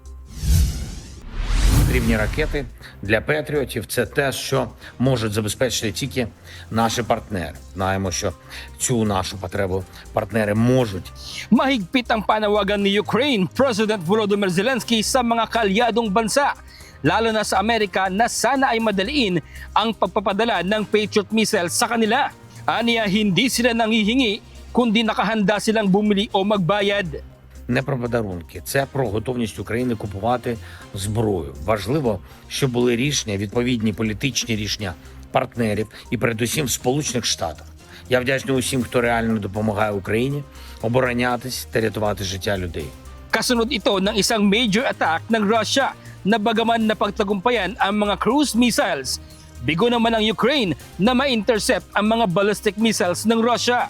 Потрібні ракети для Петріотів – це те, що можуть забезпечити тільки наші партнери. Знаємо, що цю нашу потребу партнери можуть. Mahigpit ang panawagan ni Ukraine President Volodymyr Zelensky sa mga kaalyadong bansa, lalo na sa Amerika, na sana ay madaliin ang pagpapadala ng Patriot missiles sa kanila. Aniya, hindi sila nanghihingi, kundi nakahanda silang bumili o magbayad. Не про подарунки, це про готовність України купувати зброю. Важливо, щоб були рішення, відповідні політичні рішення партнерів і передусім в Сполучених Штатах. Я вдячний усім, хто реально допомагає Україні оборонятись та рятувати життя людей. Kasunod ito ng isang major attack ng Russia na bagaman napagtagumpayan ang mga cruise missiles, bigo naman ng Ukraine na ma-intercept ang mga ballistic missiles ng Russia.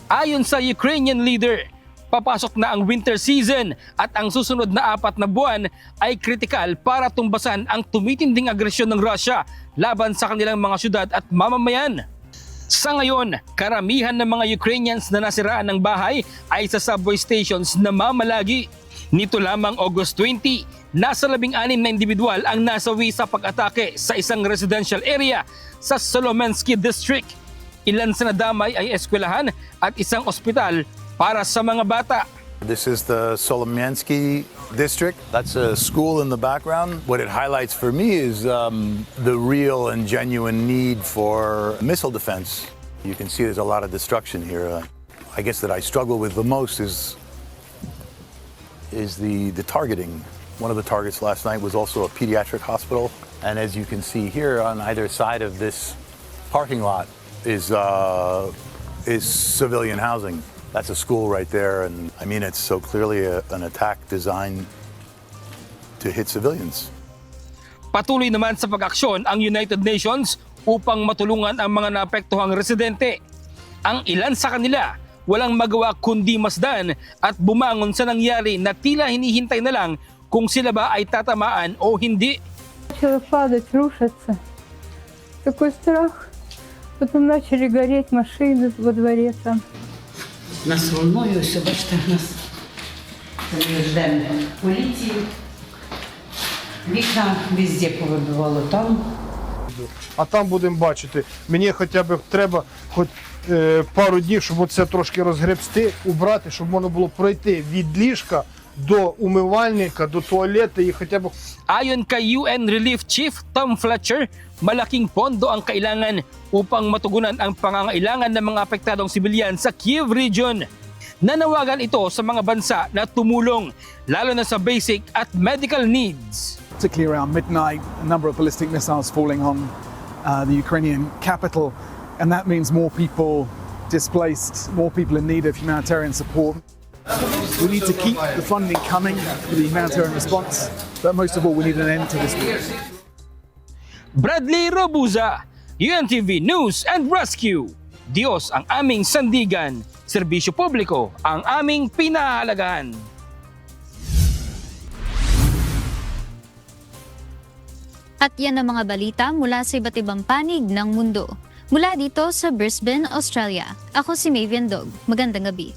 Ayon sa Ukrainian leader, papasok na ang winter season at ang susunod na 4 na buwan ay kritikal para tumbasan ang tumitinding agresyon ng Russia laban sa kanilang mga syudad at mamamayan. Sa ngayon, karamihan ng mga Ukrainians na nasiraan ng bahay ay sa subway stations na mamalagi. Nito lamang August 20, nasa 16 na individual ang nasawi sa pag-atake sa isang residential area sa Solomensky District. Ilan sa nadamay ay eskwelahan at isang ospital para sa mga bata. This is the Solomensky district. That's a school in the background. What it highlights for me is the real and genuine need for missile defense. You can see there's a lot of destruction here. I guess that I struggle with the most is the targeting. One of the targets last night was also a pediatric hospital. And as you can see here on either side of this parking lot is civilian housing. That's a school right there, and I mean, it's so clearly an attack designed to hit civilians. Patuloy naman sa pag-aksyon ang United Nations upang matulungan ang mga naapektuhang residente. Ang ilan sa kanila walang magawa kundi masdan at bumangon sa nangyari na tila hinihintay na lang kung sila ba ay tatamaan o hindi. Начало падать, рушиться. Такой страх. Потом начали гореть машины во дворе там. Нас волною, ось бачите, нас ждемо поліцію. Вікна везде повибивало там. А там будемо бачити. Мені хоча б треба хоч пару днів, щоб оце трошки розгребсти, убрати, щоб можна було пройти від ліжка до умывальника, до туалета и хотя бы... Ayon kay UN Relief Chief Tom Fletcher, malaking pondo ang kailangan upang matugunan ang pangangailangan ng mga apektadong sibilyan sa Kyiv region. Nanawagan ito sa mga bansa na tumulong, lalo na sa basic at medical needs. Particularly around midnight, a number of ballistic missiles falling on the Ukrainian capital, and that means more people displaced, more people in need of humanitarian support. We need to keep the funding coming for the humanitarian response, but most of all, we need an end to this war. Bradley Robuza, UNTV News and Rescue. Diyos ang aming sandigan, serbisyo publiko ang aming pinahahalagahan. At yan ang mga balita mula sa iba't ibang panig ng mundo. Mula dito sa Brisbane, Australia. Ako si Mavian Dog. Magandang gabi.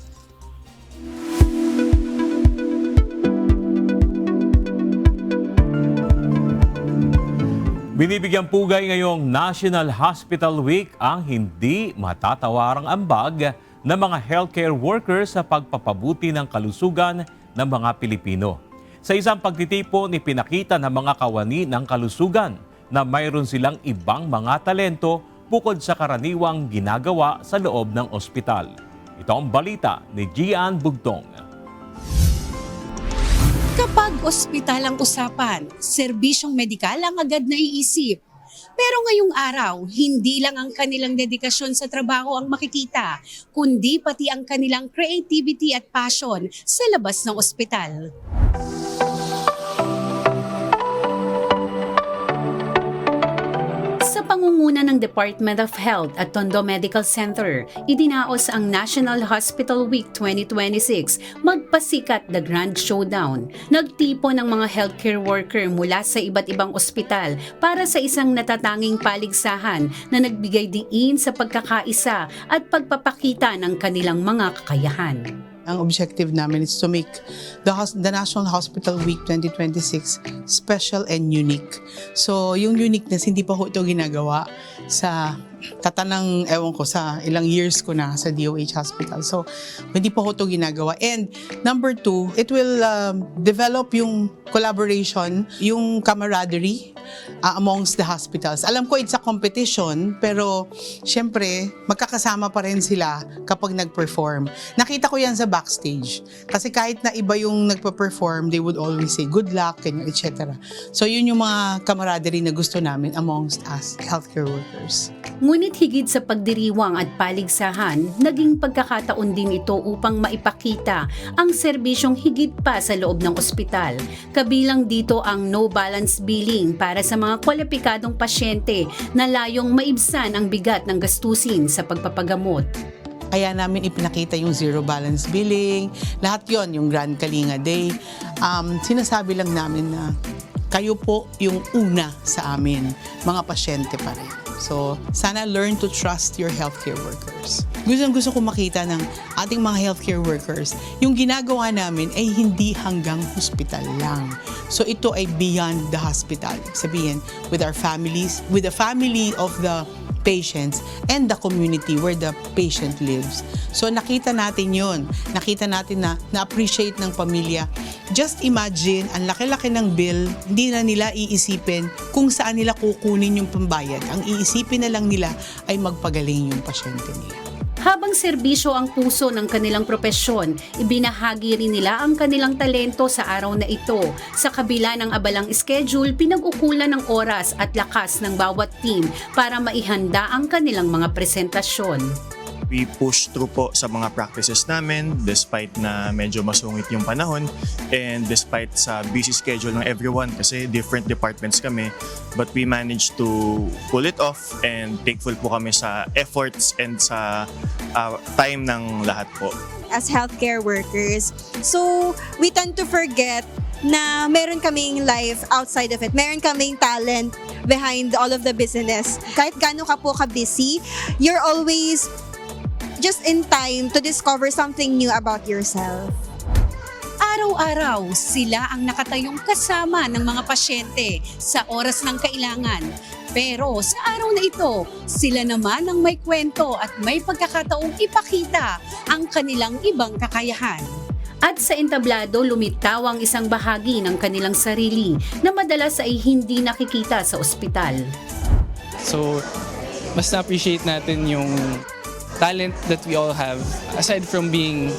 Binibigyang pugay ngayong National Hospital Week ang hindi matatawarang ambag ng mga healthcare workers sa pagpapabuti ng kalusugan ng mga Pilipino. Sa isang pagtitipon, ipinakita ng mga kawani ng kalusugan na mayroon silang ibang mga talento bukod sa karaniwang ginagawa sa loob ng ospital. Ito ang balita ni Gian Bugtong. Kapag ospital ang usapan, serbisyong medikal ang agad naiisip. Pero ngayong araw, hindi lang ang kanilang dedikasyon sa trabaho ang makikita, kundi pati ang kanilang creativity at passion sa labas ng ospital. Sa pangunguna ng Department of Health at Tondo Medical Center, idinaos ang National Hospital Week 2026, magpasikat the Grand Showdown. Nagtipon ng mga healthcare worker mula sa iba't ibang ospital para sa isang natatanging paligsahan na nagbigay diin sa pagkakaisa at pagpapakita ng kanilang mga kakayahan. Ang objective namin is to make the National Hospital Week 2026 special and unique. So, yung uniqueness, hindi pa ho ito ginagawa sa tatanang, ewan ko, sa ilang years ko na sa DOH Hospital. So, hindi pa ho ito ginagawa. And number two, it will develop yung collaboration, yung camaraderie amongst the hospitals. Alam ko it's a competition, pero syempre, magkakasama pa rin sila kapag nag-perform. Nakita ko yan sa backstage. Kasi kahit na iba yung nagpa-perform, they would always say good luck, etc. So, yun yung mga camaraderie na gusto namin amongst us healthcare workers. Ngunit higit sa pagdiriwang at paligsahan, naging pagkakataon din ito upang maipakita ang serbisyong higit pa sa loob ng ospital. Kabilang dito ang no balance billing para sa mga kwalipikadong pasyente na layong maibsan ang bigat ng gastusin sa pagpapagamot. Kaya namin ipinakita yung zero balance billing, lahat yon, yung Grand Kalinga Day. Sinasabi lang namin na kayo po yung una sa amin, mga pasyente pa rin. So, sana learn to trust your healthcare workers. Gusto ko makita ng ating mga healthcare workers, yung ginagawa namin ay hindi hanggang hospital lang. So, ito ay beyond the hospital. Sabihin, with our families, with the family of the patients and the community where the patient lives. So nakita natin yun. Nakita natin na na-appreciate ng pamilya. Just imagine, ang laki-laki ng bill, hindi na nila iisipin kung saan nila kukunin yung pambayad. Ang iisipin na lang nila ay magpagaling yung pasyente nila. Habang serbisyo ang puso ng kanilang propesyon, ibinahagi rin nila ang kanilang talento sa araw na ito. Sa kabila ng abalang schedule, pinag-ukulan ng oras at lakas ng bawat team para maihanda ang kanilang mga presentasyon. We push through po sa mga practices namin despite na medyo masungit yung panahon and despite sa busy schedule ng everyone kasi different departments kami, but we managed to pull it off and thankful po kami sa efforts and sa time ng lahat po. As healthcare workers, so we tend to forget na meron kaming life outside of it. Meron kaming talent behind all of the business. Kahit gaano ka po ka-busy, you're always just in time to discover something new about yourself. Araw-araw, sila ang nakatayong kasama ng mga pasyente sa oras ng kailangan. Pero sa araw na ito, sila naman ang may kwento at may pagkakataong ipakita ang kanilang ibang kakayahan. At sa entablado, lumitaw ang isang bahagi ng kanilang sarili na madalas ay hindi nakikita sa ospital. So, mas na-appreciate natin yung talent that we all have aside from being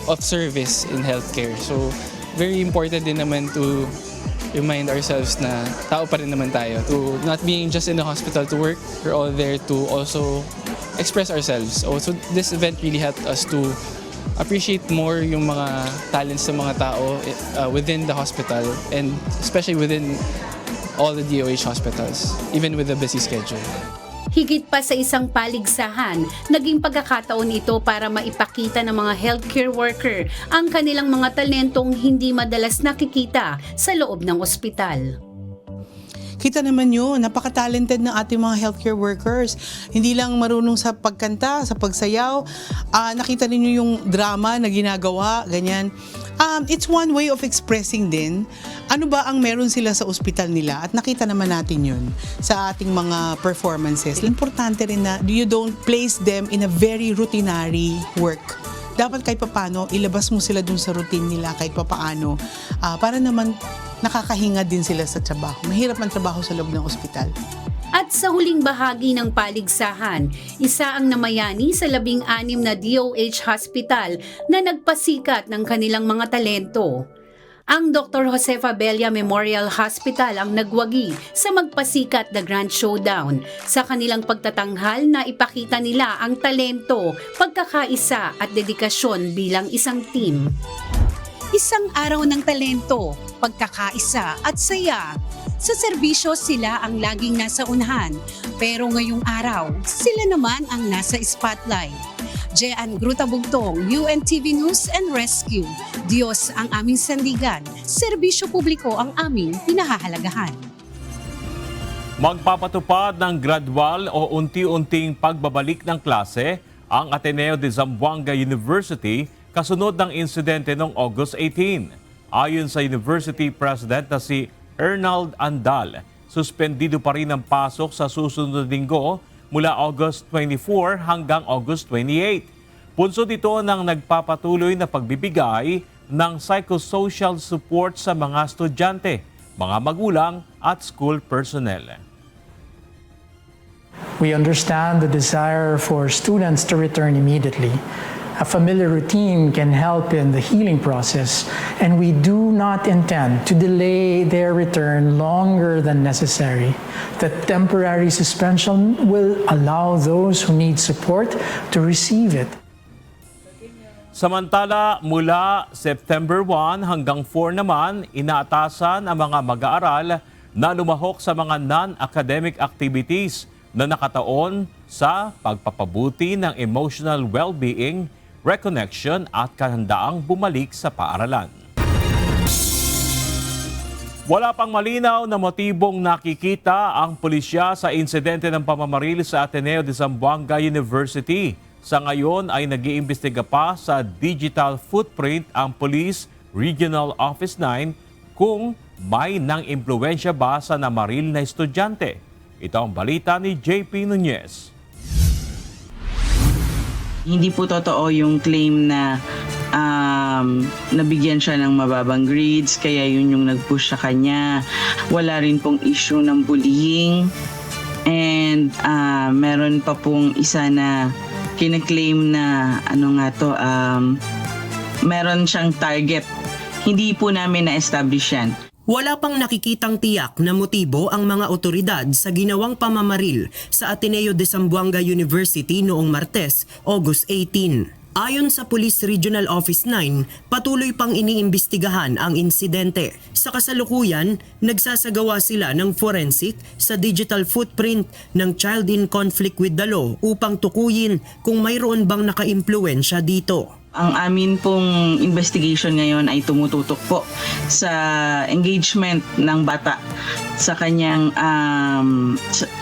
of service in healthcare. So, very important din naman to remind ourselves na tao pa rin naman tayo. To not being just in the hospital to work, we're all there to also express ourselves. So, this event really helped us to appreciate more yung mga talents ng mga tao within the hospital and especially within all the DOH hospitals, even with the busy schedule. Higit pa sa isang paligsahan, naging pagkakataon ito para maipakita ng mga healthcare worker ang kanilang mga talentong hindi madalas nakikita sa loob ng ospital. Kita naman yun, napaka-talented ng ating mga healthcare workers. Hindi lang marunong sa pagkanta, sa pagsayaw. Nakita ninyo yung drama na ginagawa, ganyan. It's one way of expressing din ano ba ang meron sila sa ospital nila at nakita naman natin yun sa ating mga performances. Importante rin na you don't place them in a very routinary work. Dapat kahit papaano, ilabas mo sila dun sa routine nila kahit papaano para naman nakakahinga din sila sa trabaho. Mahirap ang trabaho sa loob ng ospital. At sa huling bahagi ng paligsahan, isa ang namayani sa 16 na DOH hospital na nagpasikat ng kanilang mga talento. Ang Dr. Josefa Bella Memorial Hospital ang nagwagi sa magpasikat The Grand Showdown sa kanilang pagtatanghal na ipakita nila ang talento, pagkakaisa at dedikasyon bilang isang team. Isang araw ng talento, pagkakaisa at saya. Sa serbisyo sila ang laging nasa unahan, pero ngayong araw, sila naman ang nasa spotlight. Jean Gruta Bugtong, UNTV News and Rescue. Diyos ang aming sandigan, serbisyo publiko ang aming pinahahalagahan. Magpapatupad ng gradual o unti-unting pagbabalik ng klase ang Ateneo de Zamboanga University kasunod ng insidente noong August 18. Ayon sa University President na si Ernald Andal, suspendido pa rin ang pasok sa susunod na linggo mula August 24 hanggang August 28. Punsod ito ng nagpapatuloy na pagbibigay ng psychosocial support sa mga estudyante, mga magulang at school personnel. We understand the desire for students to return immediately. A familiar routine can help in the healing process, and we do not intend to delay their return longer than necessary. The temporary suspension will allow those who need support to receive it. Samantala, mula September 1 hanggang 4 naman, inaatasan ang mga mag-aaral na lumahok sa mga non-academic activities na nakataon sa pagpapabuti ng emotional well-being, reconnection at kahandaang bumalik sa paaralan. Wala pang malinaw na motibong nakikita ang pulisya sa insidente ng pamamaril sa Ateneo de Zamboanga University. Sa ngayon ay nag-iimbestiga pa sa digital footprint ang Police Regional Office 9 kung may nang-impluwensya ba sa namaril na estudyante. Ito ang balita ni JP Nunez. Hindi po totoo yung claim na nabigyan siya ng mababang grades, kaya yun yung nag-push sa kanya. Wala rin pong issue ng bullying. And meron pa pong isa na kina-claim na meron siyang target. Hindi po namin na-establish yan. Wala pang nakikitang tiyak na motibo ang mga otoridad sa ginawang pamamaril sa Ateneo de Zamboanga University noong Martes, August 18. Ayon sa Police Regional Office 9, patuloy pang iniimbestigahan ang insidente. Sa kasalukuyan, nagsasagawa sila ng forensic sa digital footprint ng child in conflict with the law upang tukuyin kung mayroon bang naka-impluwensya dito. Ang amin pong investigation ngayon ay tumututok po sa engagement ng bata sa kanyang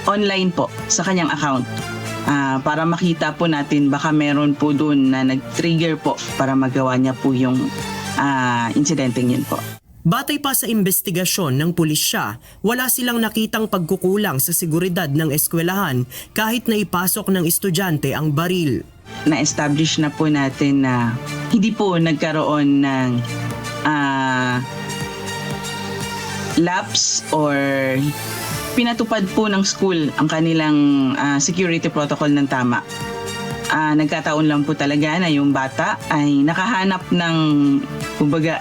online po, sa kanyang account. Para makita po natin baka meron po doon na nag-trigger po para magawa niya po yung insidenteng yun po. Batay pa sa investigasyon ng pulisya, wala silang nakitang pagkukulang sa seguridad ng eskwelahan kahit na ipasok ng estudyante ang baril. na-establish na po natin na hindi po nagkaroon ng lapse or pinatupad po ng school ang kanilang security protocol ng tama. Nagkataon lang po talaga na yung bata ay nakahanap ng kumbaga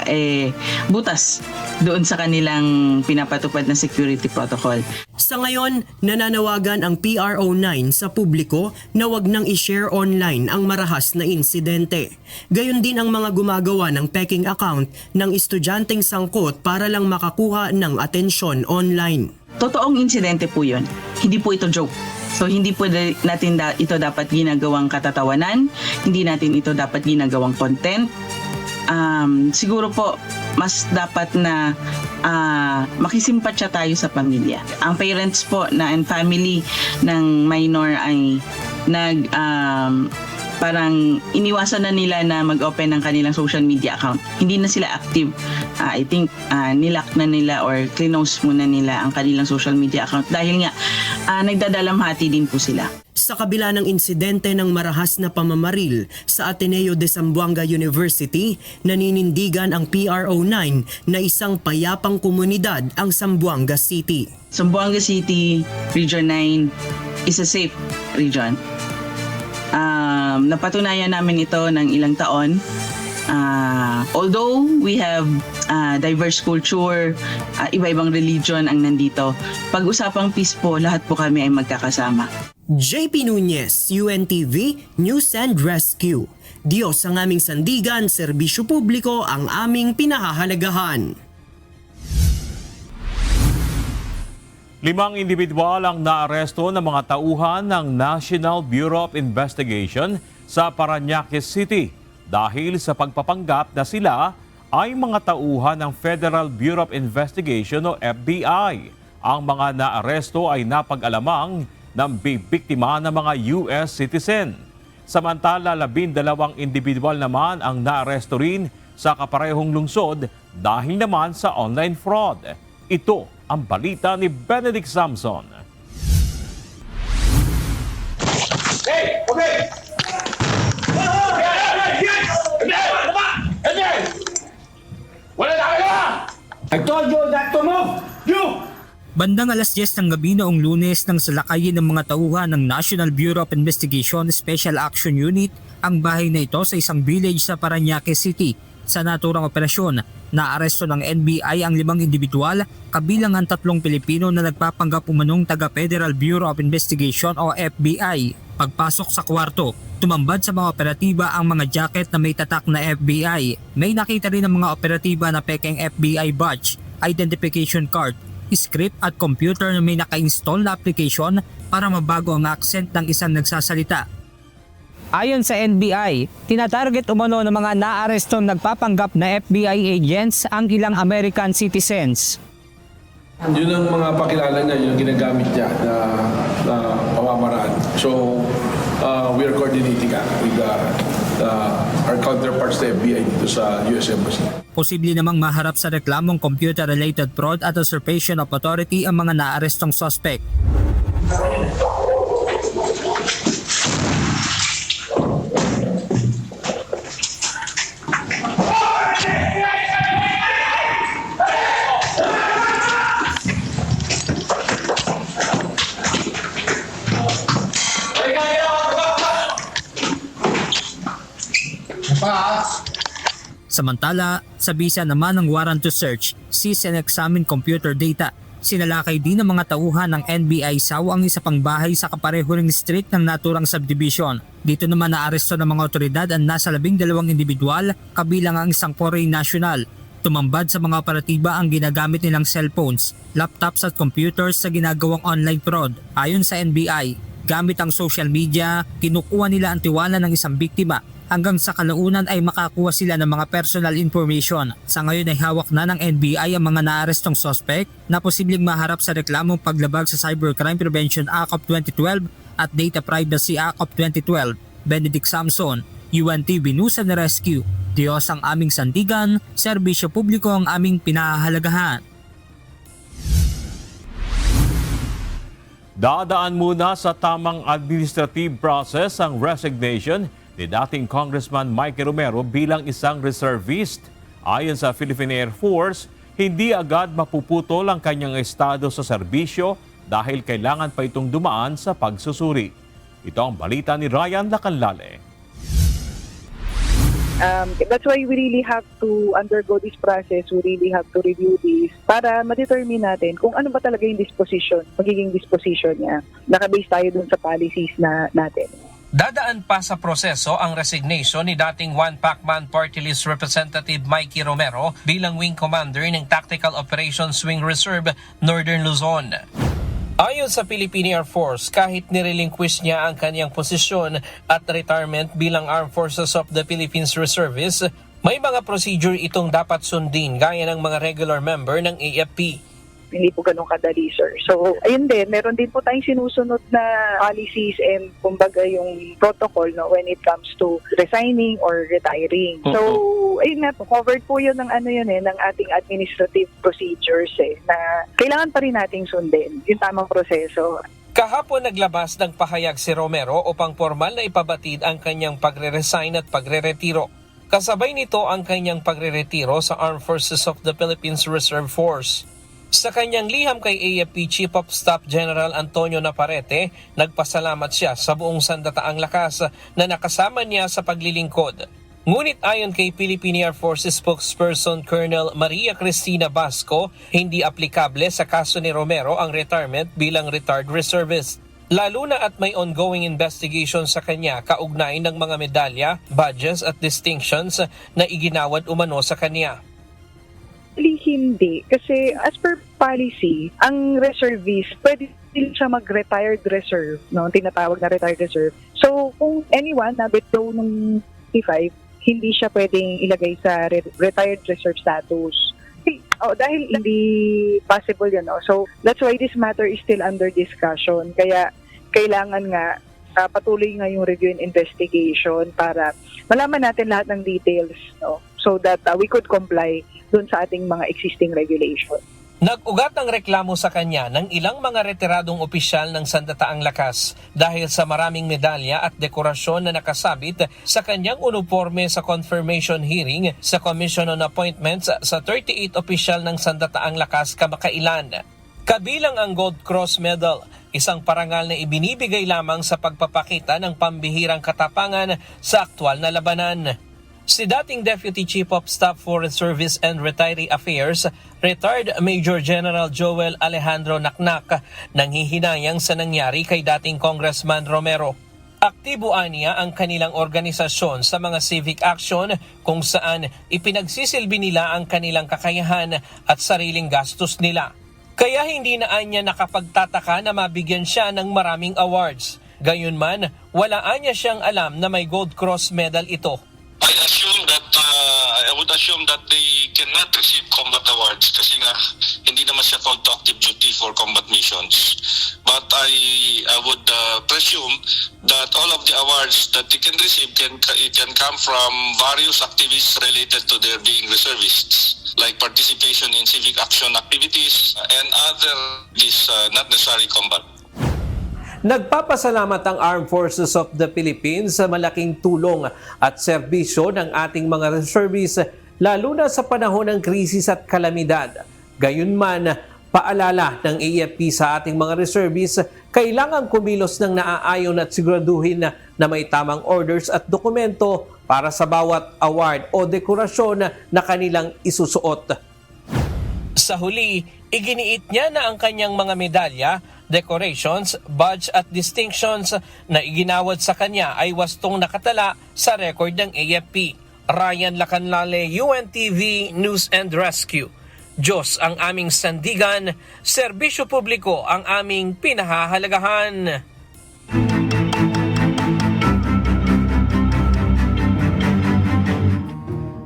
butas doon sa kanilang pinapatupad na security protocol. Sa ngayon, nananawagan ang PRO9 sa publiko na wag nang i-share online ang marahas na insidente. Gayon din ang mga gumagawa ng peking account ng estudyanteng sangkot para lang makakuha ng atensyon online. Totoong insidente po yun. Hindi po ito joke. So hindi po natin ito dapat ginagawang katatawanan, hindi natin ito dapat ginagawang content. Siguro po mas dapat na makisimpatya tayo sa pamilya. Ang parents po and family ng minor ay parang iniwasan na nila na mag-open ng kanilang social media account. Hindi na sila active. I think nilock na nila or close muna nila ang kanilang social media account dahil nga nagdadalamhati din po sila. Sa kabila ng insidente ng marahas na pamamaril sa Ateneo de Zamboanga University, naninindigan ang PRO9 na isang payapang komunidad ang Zamboanga City. Zamboanga City, Region 9 is a safe region. Napatunayan namin ito ng ilang taon. Although we have diverse culture, iba-ibang religion ang nandito, pag-usapang peace po, lahat po kami ay magkakasama. JP Nunez, UNTV, News and Rescue. Diyos ang aming sandigan, serbisyo publiko ang aming pinahahalagahan. 5 individual ang naaresto ng mga tauhan ng National Bureau of Investigation sa Parañaque City dahil sa pagpapanggap na sila ay mga tauhan ng Federal Bureau of Investigation o FBI. Ang mga naaresto ay napag-alamang ng bibiktima ng mga US citizen. Samantala, 12 individual naman ang naaresto rin sa kaparehong lungsod dahil naman sa online fraud. Ito ang balita ni Benedict Samson. Hey! Okay! Wala na kayo! I told you not to move! You! Bandang alas 10 ng gabi noong Lunes nang salakayin ng mga tauhan ng National Bureau of Investigation Special Action Unit ang bahay na ito sa isang village sa Parañaque City. Sa naturang operasyon, naaresto ng NBI ang 5 individual kabilang ang 3 Pilipino na nagpapanggap umanong taga Federal Bureau of Investigation o FBI. Pagpasok sa kwarto, tumambad sa mga operatiba ang mga jacket na may tatak na FBI. May nakita rin ng mga operatiba na pekeng FBI badge, identification card, script at computer na may naka-install na application para mabago ang accent ng isang nagsasalita. Ayon sa NBI, tinatarget umano ng mga naarestong nagpapanggap na FBI agents ang ilang American citizens. Yun ang mga pakilala niya, yun ang ginagamit niya na pamamaraan. So, we are coordinating with our counterparts sa FBI dito sa US Embassy. Posible namang maharap sa reklamong computer-related fraud at usurpation of authority ang mga naarestong suspect. Samantala, sa bisa naman ng warrant to search, seize and examine computer data. Sinalakay din ng mga tauhan ng NBI SAU ang isa pang bahay sa kapareho ring street ng naturang subdivision. Dito naman naaresto ng mga otoridad ang nasa 12 individual kabilang ang isang foreign national. Tumambad sa mga operatiba ang ginagamit nilang cellphones, laptops at computers sa ginagawang online fraud. Ayon sa NBI, gamit ang social media, kinukuha nila ang tiwala ng isang biktima hanggang sa kalaunan ay makakuha sila ng mga personal information. Sa ngayon ay hawak na ng NBI ang mga naarestong suspect na posibleng maharap sa reklamong paglabag sa Cybercrime Prevention Act of 2012 at Data Privacy Act of 2012. Benedict Samson, UNTV News and Rescue. Diyos ang aming sandigan, serbisyo publiko ang aming pinahahalagahan. Dadaan muna sa tamang administrative process ang resignation ni dating Congressman Mikey Romero bilang isang reservist. Ayon sa Philippine Air Force, hindi agad mapuputol ang kanyang estado sa serbisyo dahil kailangan pa itong dumaan sa pagsusuri. Ito ang balita ni Ryan Lacanlale. That's why we really have to undergo this process. We really have to review this para ma-determine natin kung ano ba talaga yung magiging disposition niya. Nakabase tayo dun sa policies natin. Dadaan pa sa proseso ang resignation ni dating One Pacman Party List Representative Mikey Romero bilang Wing Commander ng Tactical Operations Wing Reserve, Northern Luzon. Ayon sa Philippine Air Force, kahit nirelinquish niya ang kanyang posisyon at retirement bilang Armed Forces of the Philippines Reservists, may mga procedure itong dapat sundin gaya ng mga regular member ng AFP. Hindi po ganun kadali, sir. So, ayun din, meron din po tayong sinusunod na policies and kumbaga yung protocol when it comes to resigning or retiring. So, ayun nga po, covered po yun ng ng ating administrative procedures na kailangan pa rin nating sundin yung tamang proseso. Kahapon naglabas ng pahayag si Romero upang formal na ipabatid ang kanyang pagre-resign at pagre-retiro. Kasabay nito ang kanyang pagre-retiro sa Armed Forces of the Philippines Reserve Force. Sa kanyang liham kay AFP Chief of Staff General Antonio Naparrete, nagpasalamat siya sa buong sandataang lakas na nakasama niya sa paglilingkod. Ngunit ayon kay Philippine Air Force spokesperson Colonel Maria Cristina Basco, hindi aplikable sa kaso ni Romero ang retirement bilang retired reservist. Lalo na at may ongoing investigation sa kanya kaugnay ng mga medalya, badges at distinctions na iginawad umano sa kanya. Hindi. Kasi as per policy, ang reservist, pwede din siya mag-retired reserve, tinatawag na retired reserve. So, kung anyone na below ng 55, hindi siya pwedeng ilagay sa retired reserve status. Dahil hindi possible yun. So, that's why this matter is still under discussion. Kaya, kailangan nga patuloy nga yung review and investigation para malaman natin lahat ng details, so that we could comply doon sa ating mga existing regulation. Nag-ugat ang reklamo sa kanya ng ilang mga retiradong opisyal ng Sandataang Lakas dahil sa maraming medalya at dekorasyon na nakasabit sa kanyang uniforme sa confirmation hearing sa Commission on Appointments sa 38 opisyal ng Sandataang Lakas kamakailan. Kabilang ang Gold Cross Medal, isang parangal na ibinibigay lamang sa pagpapakita ng pambihirang katapangan sa aktwal na labanan. Si dating Deputy Chief of Staff for Service and Retiree Affairs, retired Major General Joel Alejandro Naknak, nanghihinayang sa nangyari kay dating Congressman Romero. Aktibo aniya ang kanilang organisasyon sa mga civic action kung saan ipinagsisilbi nila ang kanilang kakayahan at sariling gastos nila. Kaya hindi na anya nakapagtataka na mabigyan siya ng maraming awards. Gayunman, wala anya siyang alam na may Gold Cross Medal ito. I would assume that they cannot receive combat awards kasi nga hindi naman siya called to active duty for combat missions. But I would presume that all of the awards that they can receive can come from various activities related to their being reservists, like participation in civic action activities and other not necessarily combat. Nagpapasalamat ang Armed Forces of the Philippines sa malaking tulong at serbisyo ng ating mga reservists lalo na sa panahon ng krisis at kalamidad. Gayunman, paalala ng AFP sa ating mga reservists, kailangan kumilos ng naaayon at siguraduhin na may tamang orders at dokumento para sa bawat award o dekorasyon na kanilang isusuot. Sa huli, iginiit niya na ang kanyang mga medalya, decorations, badge at distinctions na iginawad sa kanya ay wastong nakatala sa record ng AFP. Ryan Lacanlale, UNTV News and Rescue. Diyos ang aming sandigan, serbisyo publiko ang aming pinahahalagahan.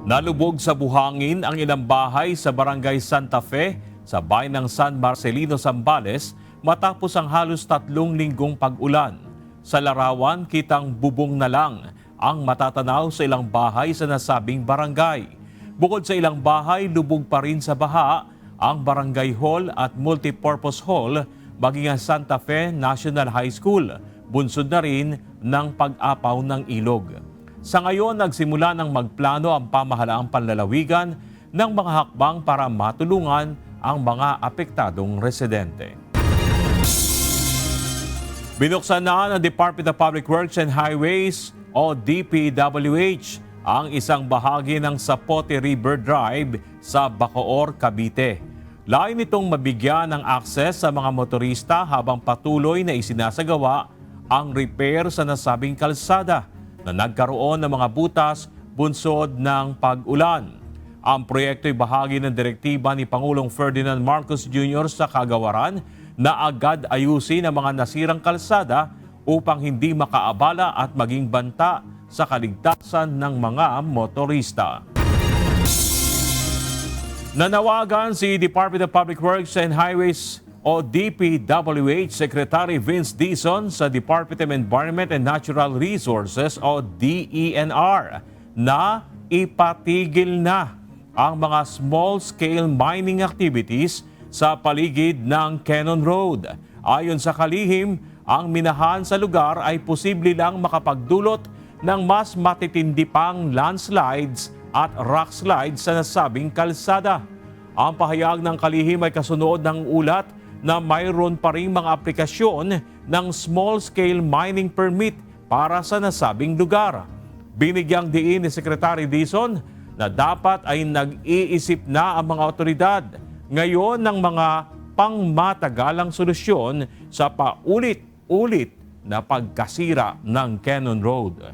Nalubog sa buhangin ang ilang bahay sa Barangay Santa Fe sa bayan ng San Marcelino, Zambales matapos ang halos 3 linggong pag-ulan. Sa larawan, kitang bubong na lang ang matatanaw sa ilang bahay sa nasabing barangay. Bukod sa ilang bahay, lubog pa rin sa baha ang Barangay Hall at Multipurpose Hall, maging ang Santa Fe National High School, bunsod na rin ng pag-apaw ng ilog. Sa ngayon, nagsimula ng magplano ang pamahalaang panlalawigan ng mga hakbang para matulungan ang mga apektadong residente. Binuksan na ng Department of Public Works and Highways o DPWH ang isang bahagi ng Zapote River Drive sa Bacoor, Cavite. Layo nitong mabigyan ng akses sa mga motorista habang patuloy na isinasagawa ang repair sa nasabing kalsada na nagkaroon ng mga butas bunsod ng pag-ulan. Ang proyekto ay bahagi ng direktiba ni Pangulong Ferdinand Marcos Jr. sa Kagawaran na agad ayusin ang mga nasirang kalsada upang hindi makaabala at maging banta sa kaligtasan ng mga motorista. Nanawagan si Department of Public Works and Highways o DPWH Secretary Vince Dizon sa Department of Environment and Natural Resources o DENR na ipatigil na ang mga small-scale mining activities sa paligid ng Cannon Road. Ayon sa kalihim, ang minahan sa lugar ay posible lang makapagdulot ng mas matitindi pang landslides at rock slides sa nasabing kalsada. Ang pahayag ng kalihim ay kasunod ng ulat na mayroon pa ring mga aplikasyon ng small-scale mining permit para sa nasabing lugar. Binigyang diin ni Secretary Dizon na dapat ay nag-iisip na ang mga otoridad ngayon ng mga pangmatagalang solusyon sa paulit-ulit na pagkasira ng Cannon Road.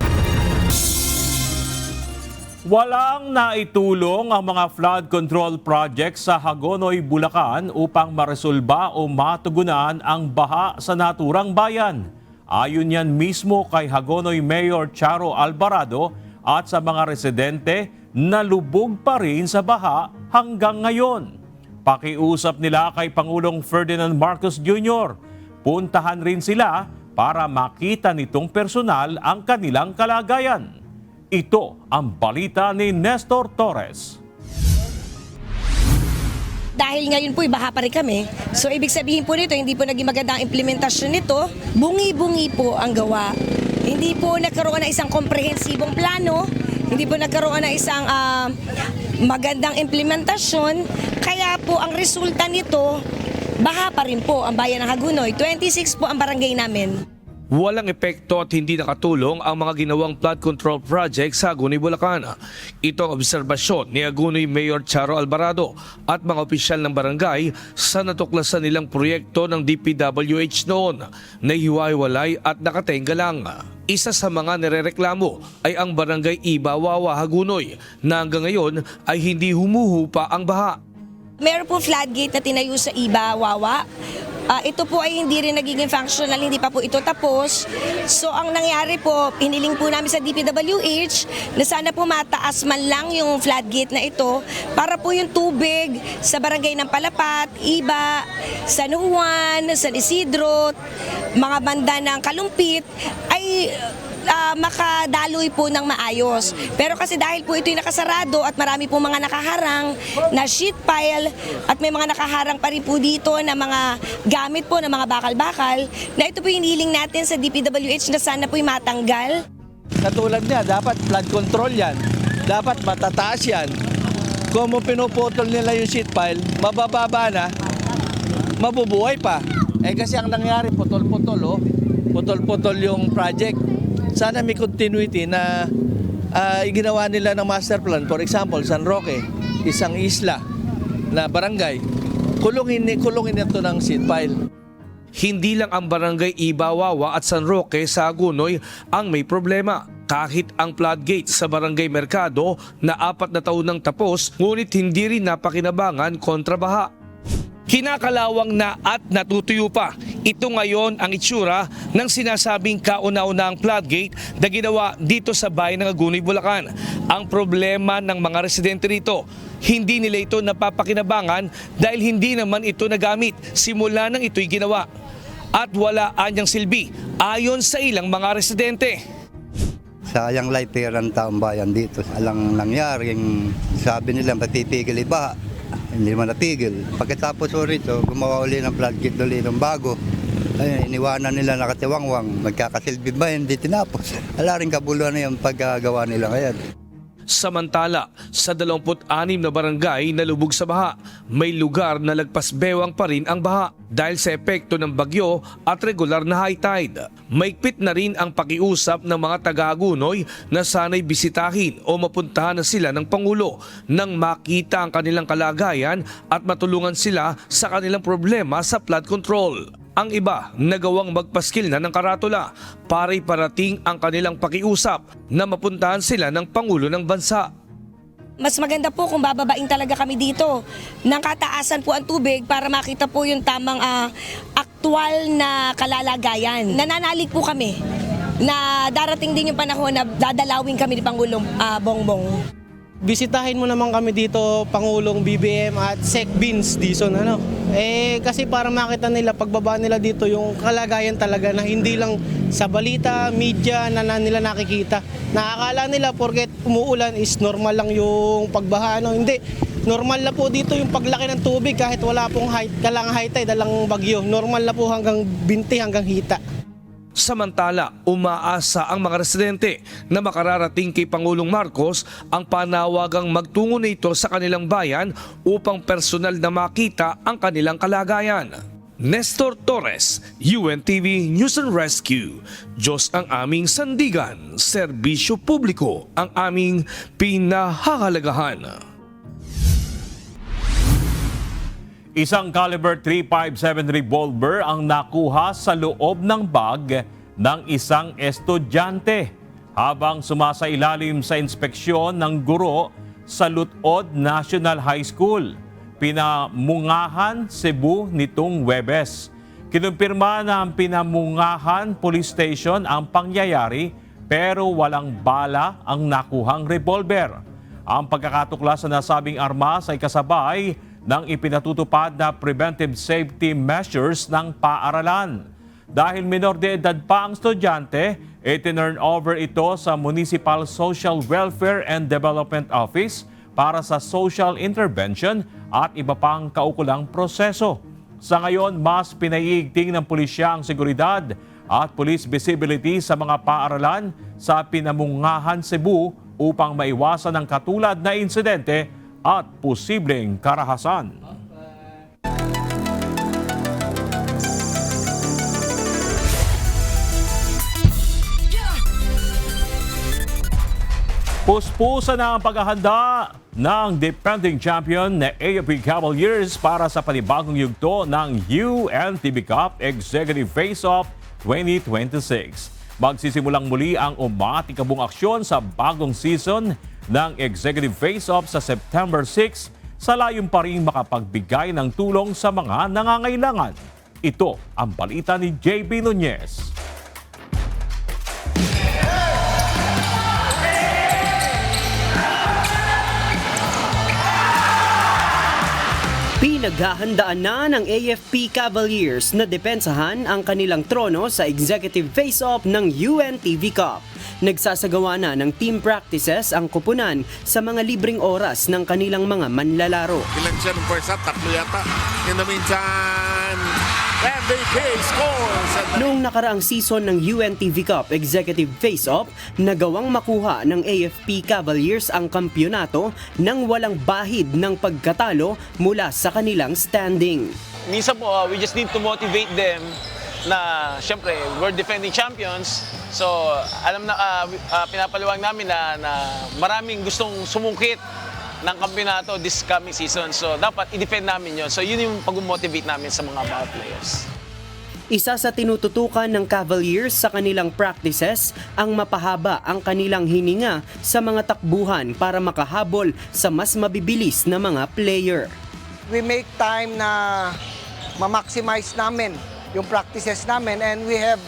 Walang naitulong ang mga flood control projects sa Hagonoy, Bulacan upang maresolba o matugunan ang baha sa naturang bayan. Ayon yan mismo kay Hagonoy Mayor Charo Alvarado at sa mga residente na lubog pa rin sa baha hanggang ngayon. Pakiusap nila kay Pangulong Ferdinand Marcos Jr. Puntahan rin sila para makita nitong personal ang kanilang kalagayan. Ito ang balita ni Nestor Torres. Dahil ngayon po baha pa rin kami, so ibig sabihin po nito, hindi po naging maganda ang implementasyon nito, bungi-bungi po ang gawa. Hindi po nagkaroon ng isang komprehensibong plano, hindi po nagkaroon ng isang magandang implementasyon, kaya po ang resulta nito, baha pa rin po ang bayan ng Hagonoy. 26 po ang barangay namin. Walang epekto at hindi nakatulong ang mga ginawang flood control project sa Hagonoy, Bulacan. Ito ang obserbasyon ni Hagonoy Mayor Charo Alvarado at mga opisyal ng barangay sa natuklasan nilang proyekto ng DPWH noon na hiwa-hiwalay at nakatenga lang. Isa sa mga nirereklamo ay ang barangay Ibawawa, Hagonoy na hanggang ngayon ay hindi humuhupa ang baha. Meron po floodgate na tinayo sa Ibawawa. Ito po ay hindi rin nagiging functional, hindi pa po ito tapos. So ang nangyari po, hiniling po namin sa DPWH na sana po mataas man lang yung floodgate na ito para po yung tubig sa barangay ng Palapat, Iba, San Juan, San Isidro, mga banda ng Kalumpit ay makadaloy po ng maayos. Pero kasi dahil po ito'y nakasarado at marami po mga nakaharang na sheet pile at may mga nakaharang pa rin po dito na mga gamit po ng mga bakal-bakal, na ito po yung hiniling natin sa DPWH na sana po'y matanggal. Katulad niya, dapat flood control yan. Dapat matataas yan. Kung pinuputol nila yung sheet pile, mabababa na, mabubuhay pa. Kasi ang nangyari, putol-putol, putol-putol yung project. Sana may continuity na ginawa nila ng master plan. For example, San Roque, isang isla na barangay, kulungin ito ng sheet pile. Hindi lang ang barangay Ibawawa at San Roque sa Hagonoy ang may problema. Kahit ang floodgate sa barangay Mercado na 4 na taon nang tapos, ngunit hindi rin napakinabangan kontra baha. Kinakalawang na at natutuyo pa. Ito ngayon ang itsura ng sinasabing kauna-unahang floodgate na ginawa dito sa bayan ng Hagonoy, Bulacan. Ang problema ng mga residente rito, hindi nila ito napapakinabangan dahil hindi naman ito nagamit simula nang ito'y ginawa. At wala anyang silbi ayon sa ilang mga residente. Sayang laiteran taong bayan dito. Alang nangyari, sabi nila matitigil iba. Hindi naman natigil. Pagkatapos rito, gumawa uli ng floodgate ulit ng bago. Ay, iniwanan nila nakatiwangwang. Magkakasilbi ba, hindi tinapos. Wala rin kabuluhan na yung paggagawa nila ngayon. Samantala, sa 26 na barangay na lubog sa baha, may lugar na lagpas bewang pa rin ang baha dahil sa epekto ng bagyo at regular na high tide. Maigpit na rin ang pakiusap ng mga taga-Agunoy na sana'y bisitahin o mapuntahan na sila ng Pangulo nang makita ang kanilang kalagayan at matulungan sila sa kanilang problema sa flood control. Ang iba nagawang magpaskil na ng karatula para iparating ang kanilang pakiusap na mapuntahan sila ng Pangulo ng Bansa. Mas maganda po kung bababain talaga kami dito ng kataasan po ang tubig para makita po yung tamang aktwal na kalalagayan. Nananalig po kami na darating din yung panahon na dadalawin kami ni Pangulong Bongbong. Bisitahin mo naman kami dito, Pangulong BBM at Sec Beans Dizon, kasi para makita nila, pagbaba nila dito yung kalagayan talaga na hindi lang sa balita, media na nila nakikita. Nakakala nila porket umuulan is normal lang yung pagbaha, Hindi, normal na po dito yung paglaki ng tubig kahit wala pong high tide, dalang bagyo. Normal na po hanggang binti, hanggang hita. Samantala, umaasa ang mga residente na makararating kay Pangulong Marcos ang panawagang magtungo nito sa kanilang bayan upang personal na makita ang kanilang kalagayan. Nestor Torres, UNTV News and Rescue. Diyos ang aming sandigan, serbisyo publiko ang aming pinahahalagahan. Isang caliber .357 revolver ang nakuha sa loob ng bag ng isang estudyante habang sumasailalim sa inspeksyon ng guro sa Lutod National High School, Pinamungahan, Cebu nitong Huwebes. Kinumpirma ng Pinamungahan Police Station ang pangyayari pero walang bala ang nakuhang revolver. Ang pagkakatuklas sa nasabing armas ay kasabay ng ipinatutupad na preventive safety measures ng paaralan. Dahil minor de edad pa ang estudyante, itinurn over ito sa Municipal Social Welfare and Development Office para sa social intervention at iba pang kaukulang proseso. Sa ngayon, mas pinaiigting ng pulisya ang seguridad at police visibility sa mga paaralan sa Pinamungahan, Cebu upang maiwasan ang katulad na insidente at posibleng karahasan. Puspusa na ang paghahanda ng defending champion na AFP Cavaliers para sa panibagong yugto ng UNTV Cup Executive Face-Off 2026. Magsisimulang muli ang umatikabong aksyon sa bagong season ng Executive Face-Off sa September 6 sa layong pa rin makapagbigay ng tulong sa mga nangangailangan. Ito ang balita ni JB Nunez. Pinaghahandaan na ng AFP Cavaliers na depensahan ang kanilang trono sa Executive Face-Off ng UNTV Cup. Nagsasagawa na ng team practices ang kupunan sa mga libreng oras ng kanilang mga manlalaro. Ilan siya ng first half? Tatlo yata. In the meantime, MVP scores! Noong nakaraang season ng UNTV Cup Executive Face-Off, nagawang makuha ng AFP Cavaliers ang kampyonato nang walang bahid ng pagkatalo mula sa kanilang standing. Minsan po, we just need to motivate them na syempre, we're defending champions. So, alam na, pinapaliwag namin na maraming gustong sumungkit ng kampyonato this coming season. So, dapat i-defend namin yun. So, yun yung pag-motivate namin sa mga players. Isa sa tinututukan ng Cavaliers sa kanilang practices ang mapahaba ang kanilang hininga sa mga takbuhan para makahabol sa mas mabibilis na mga player. We make time na ma-maximize namin yung practices namin, and we have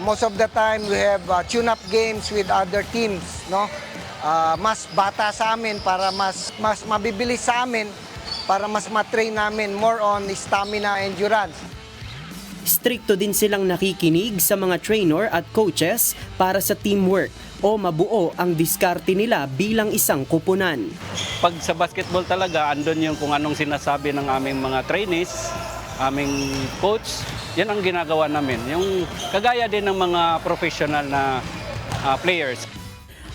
most of the time we have tune-up games with other teams, no? Mas bata sa amin para mas mabibilis sa amin para mas matrain namin more on stamina and endurance. Strikto din silang nakikinig sa mga trainer at coaches para sa teamwork o mabuo ang diskarte nila bilang isang kupunan. Pag sa basketball talaga, andun yung kung anong sinasabi ng aming mga trainees aming coach, yan ang ginagawa namin. Yung kagaya din ng mga professional na players.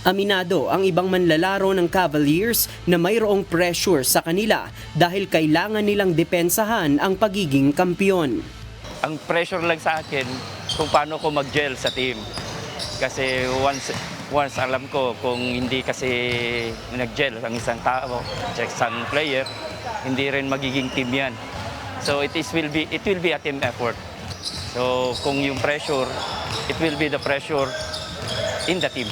Aminado ang ibang manlalaro ng Cavaliers na mayroong pressure sa kanila dahil kailangan nilang depensahan ang pagiging kampiyon. Ang pressure lang sa akin kung paano ko mag-gel sa team. Kasi once alam ko kung hindi kasi nag-gel ang isang tao, isang player, hindi rin magiging team yan. So it will be a team effort. So kung yung pressure, it will be the pressure in the team.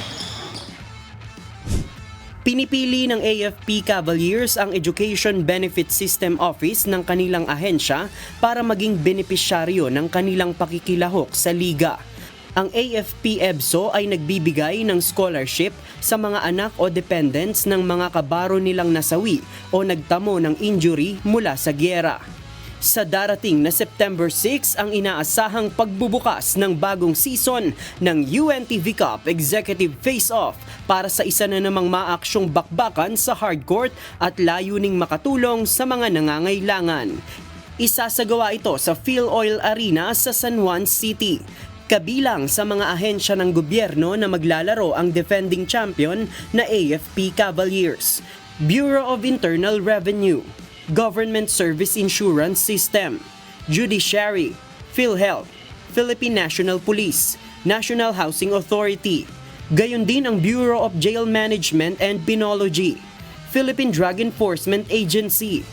Pinipili ng AFP Cavaliers ang Education Benefit System Office ng kanilang ahensya para maging benepisyaryo ng kanilang pakikilahok sa liga. Ang AFP EBSO ay nagbibigay ng scholarship sa mga anak o dependents ng mga kabaro nilang nasawi o nagtamo ng injury mula sa giyera. Sa darating na September 6 ang inaasahang pagbubukas ng bagong season ng UNTV Cup Executive Face-Off para sa isa na namang maaksyong bakbakan sa hardcourt at layuning makatulong sa mga nangangailangan. Isasagawa ito sa PhilOil Arena sa San Juan City. Kabilang sa mga ahensya ng gobyerno na maglalaro ang defending champion na AFP Cavaliers, Bureau of Internal Revenue, Government Service Insurance System, Judiciary, PhilHealth, Philippine National Police, National Housing Authority, gayon din ang Bureau of Jail Management and Penology, Philippine Drug Enforcement Agency,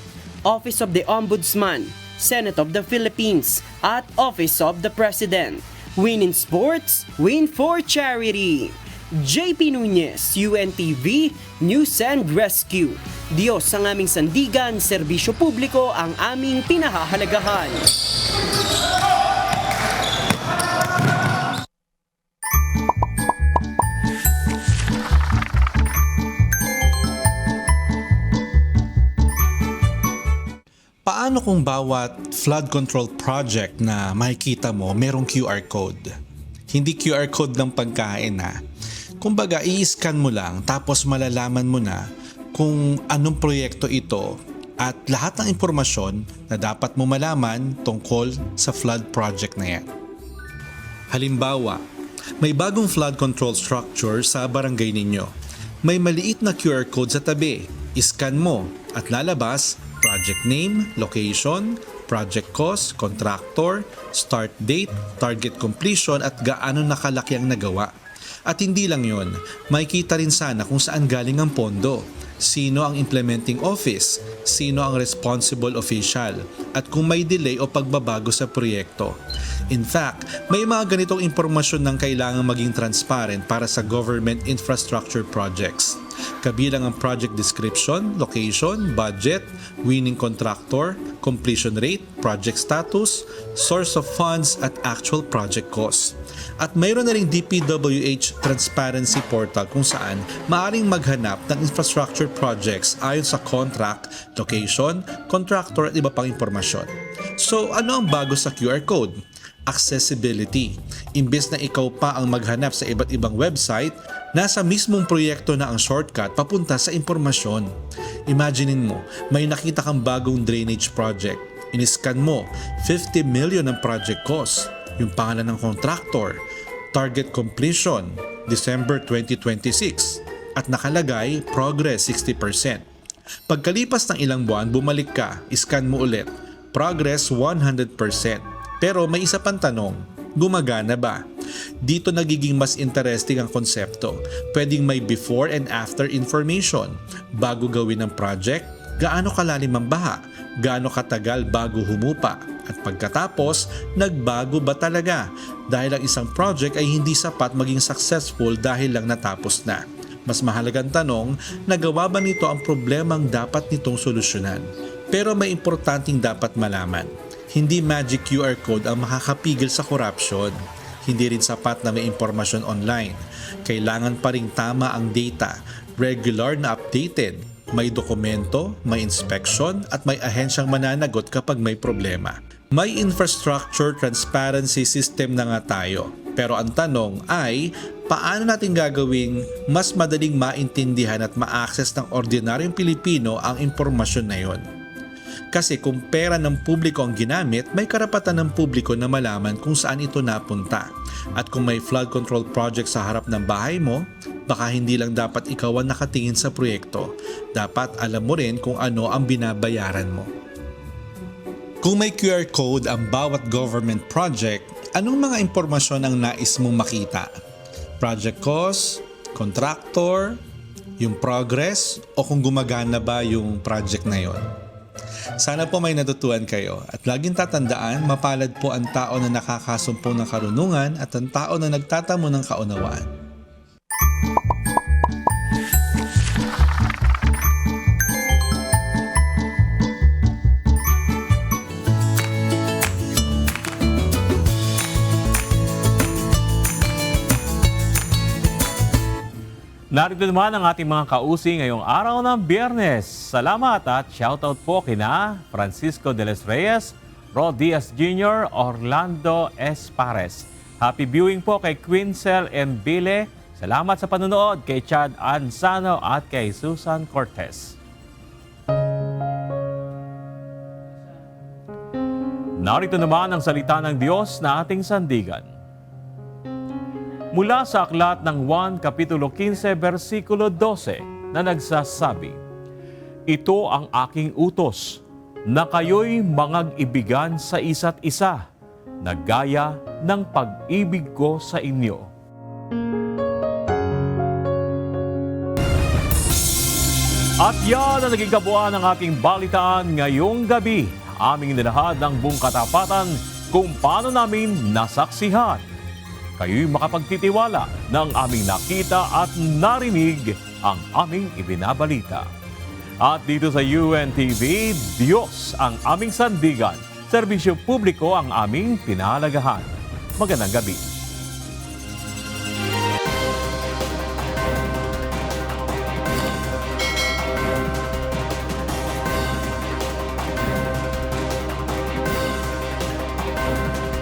Office of the Ombudsman, Senate of the Philippines, at Office of the President. Win in sports, win for charity. JP Nunez, UNTV, News and Rescue. Diyos ang aming sandigan, serbisyo publiko ang aming pinahahalagahan. Paano kung bawat flood control project na makikita mo merong QR code? Hindi QR code ng pagkain ha. Kumbaga, i-scan mo lang tapos malalaman mo na kung anong proyekto ito at lahat ng impormasyon na dapat mo malaman tungkol sa flood project na yan. Halimbawa, may bagong flood control structure sa barangay ninyo. May maliit na QR code sa tabi. I-scan mo at lalabas project name, location, project cost, contractor, start date, target completion at gaano nakalaki ang nagawa. At hindi lang yon, makikita rin sana kung saan galing ang pondo, sino ang implementing office, sino ang responsible official, at kung may delay o pagbabago sa proyekto. In fact, may mga ganitong impormasyon ng kailangang maging transparent para sa government infrastructure projects. Kabilang ang project description, location, budget, winning contractor, completion rate, project status, source of funds at actual project cost. At mayroon na ring DPWH Transparency Portal kung saan maaring maghanap ng infrastructure projects ayon sa contract, location, contractor at iba pang impormasyon. So ano ang bago sa QR code? Accessibility. Imbes na ikaw pa ang maghanap sa iba't ibang website, nasa mismong proyekto na ang shortcut papunta sa impormasyon. Imaginein mo, may nakita kang bagong drainage project. Iniscan mo, 50 million ang project cost. Yung pangalan ng contractor, target completion, December 2026, at nakalagay progress 60%. Pagkalipas ng ilang buwan, bumalik ka, iscan mo ulit, progress 100%. Pero may isa pang tanong, gumagana ba? Dito nagiging mas interesting ang konsepto. Pwedeng may before and after information. Bago gawin ang project, gaano kalalim ang baha? Gaano katagal bago humupa? At pagkatapos, nagbago ba talaga? Dahil ang isang project ay hindi sapat maging successful dahil lang natapos na. Mas mahalagang tanong, nagawa ba nito ang problemang dapat nitong solusyonan? Pero may importanteng dapat malaman. Hindi magic QR code ang makakapigil sa corruption. Hindi rin sapat na may impormasyon online. Kailangan pa ring tama ang data, regular na updated, may dokumento, may inspection at may ahensyang mananagot kapag may problema. May infrastructure transparency system na nga tayo. Pero ang tanong ay, paano natin gagawing mas madaling maintindihan at ma-access ng ordinaryong Pilipino ang impormasyon na yon? Kasi kung pera ng publiko ang ginamit, may karapatan ng publiko na malaman kung saan ito napunta. At kung may flood control project sa harap ng bahay mo, baka hindi lang dapat ikaw ang nakatingin sa proyekto. Dapat alam mo rin kung ano ang binabayaran mo. Kung may QR code ang bawat government project, anong mga impormasyon ang nais mong makita? Project cost, contractor, yung progress, o kung gumagana ba yung project na yon? Sana po may natutuhan kayo at laging tatandaan, mapalad po ang tao na nakakasumpo ng karunungan at ang tao na nagtatamo ng kaunawaan. Narito naman ang ating mga kausi ngayong araw ng Biyernes. Salamat at shoutout po kina Francisco de los Reyes, Rod Diaz Jr., Orlando Espares. Happy viewing po kay Quincel Mbile. Salamat sa panonood kay Chad Ansano at kay Susan Cortez. Narito naman ang salita ng Diyos na ating sandigan. Mula sa aklat ng 1 Kapitulo 15, versikulo 12 na nagsasabi, "Ito ang aking utos, na kayo'y mangag-ibigan sa isa't isa, na gaya ng pag-ibig ko sa inyo." At yan ang naging kabuuan ng ating balitaan ngayong gabi. Aming nilahad ng buong katapatan kung paano namin nasaksihan. Kayo'y makapagtitiwala ng aming nakita at narinig ang aming ibinabalita. At dito sa UNTV, Diyos ang aming sandigan. Serbisyo publiko ang aming pinalagahan. Magandang gabi.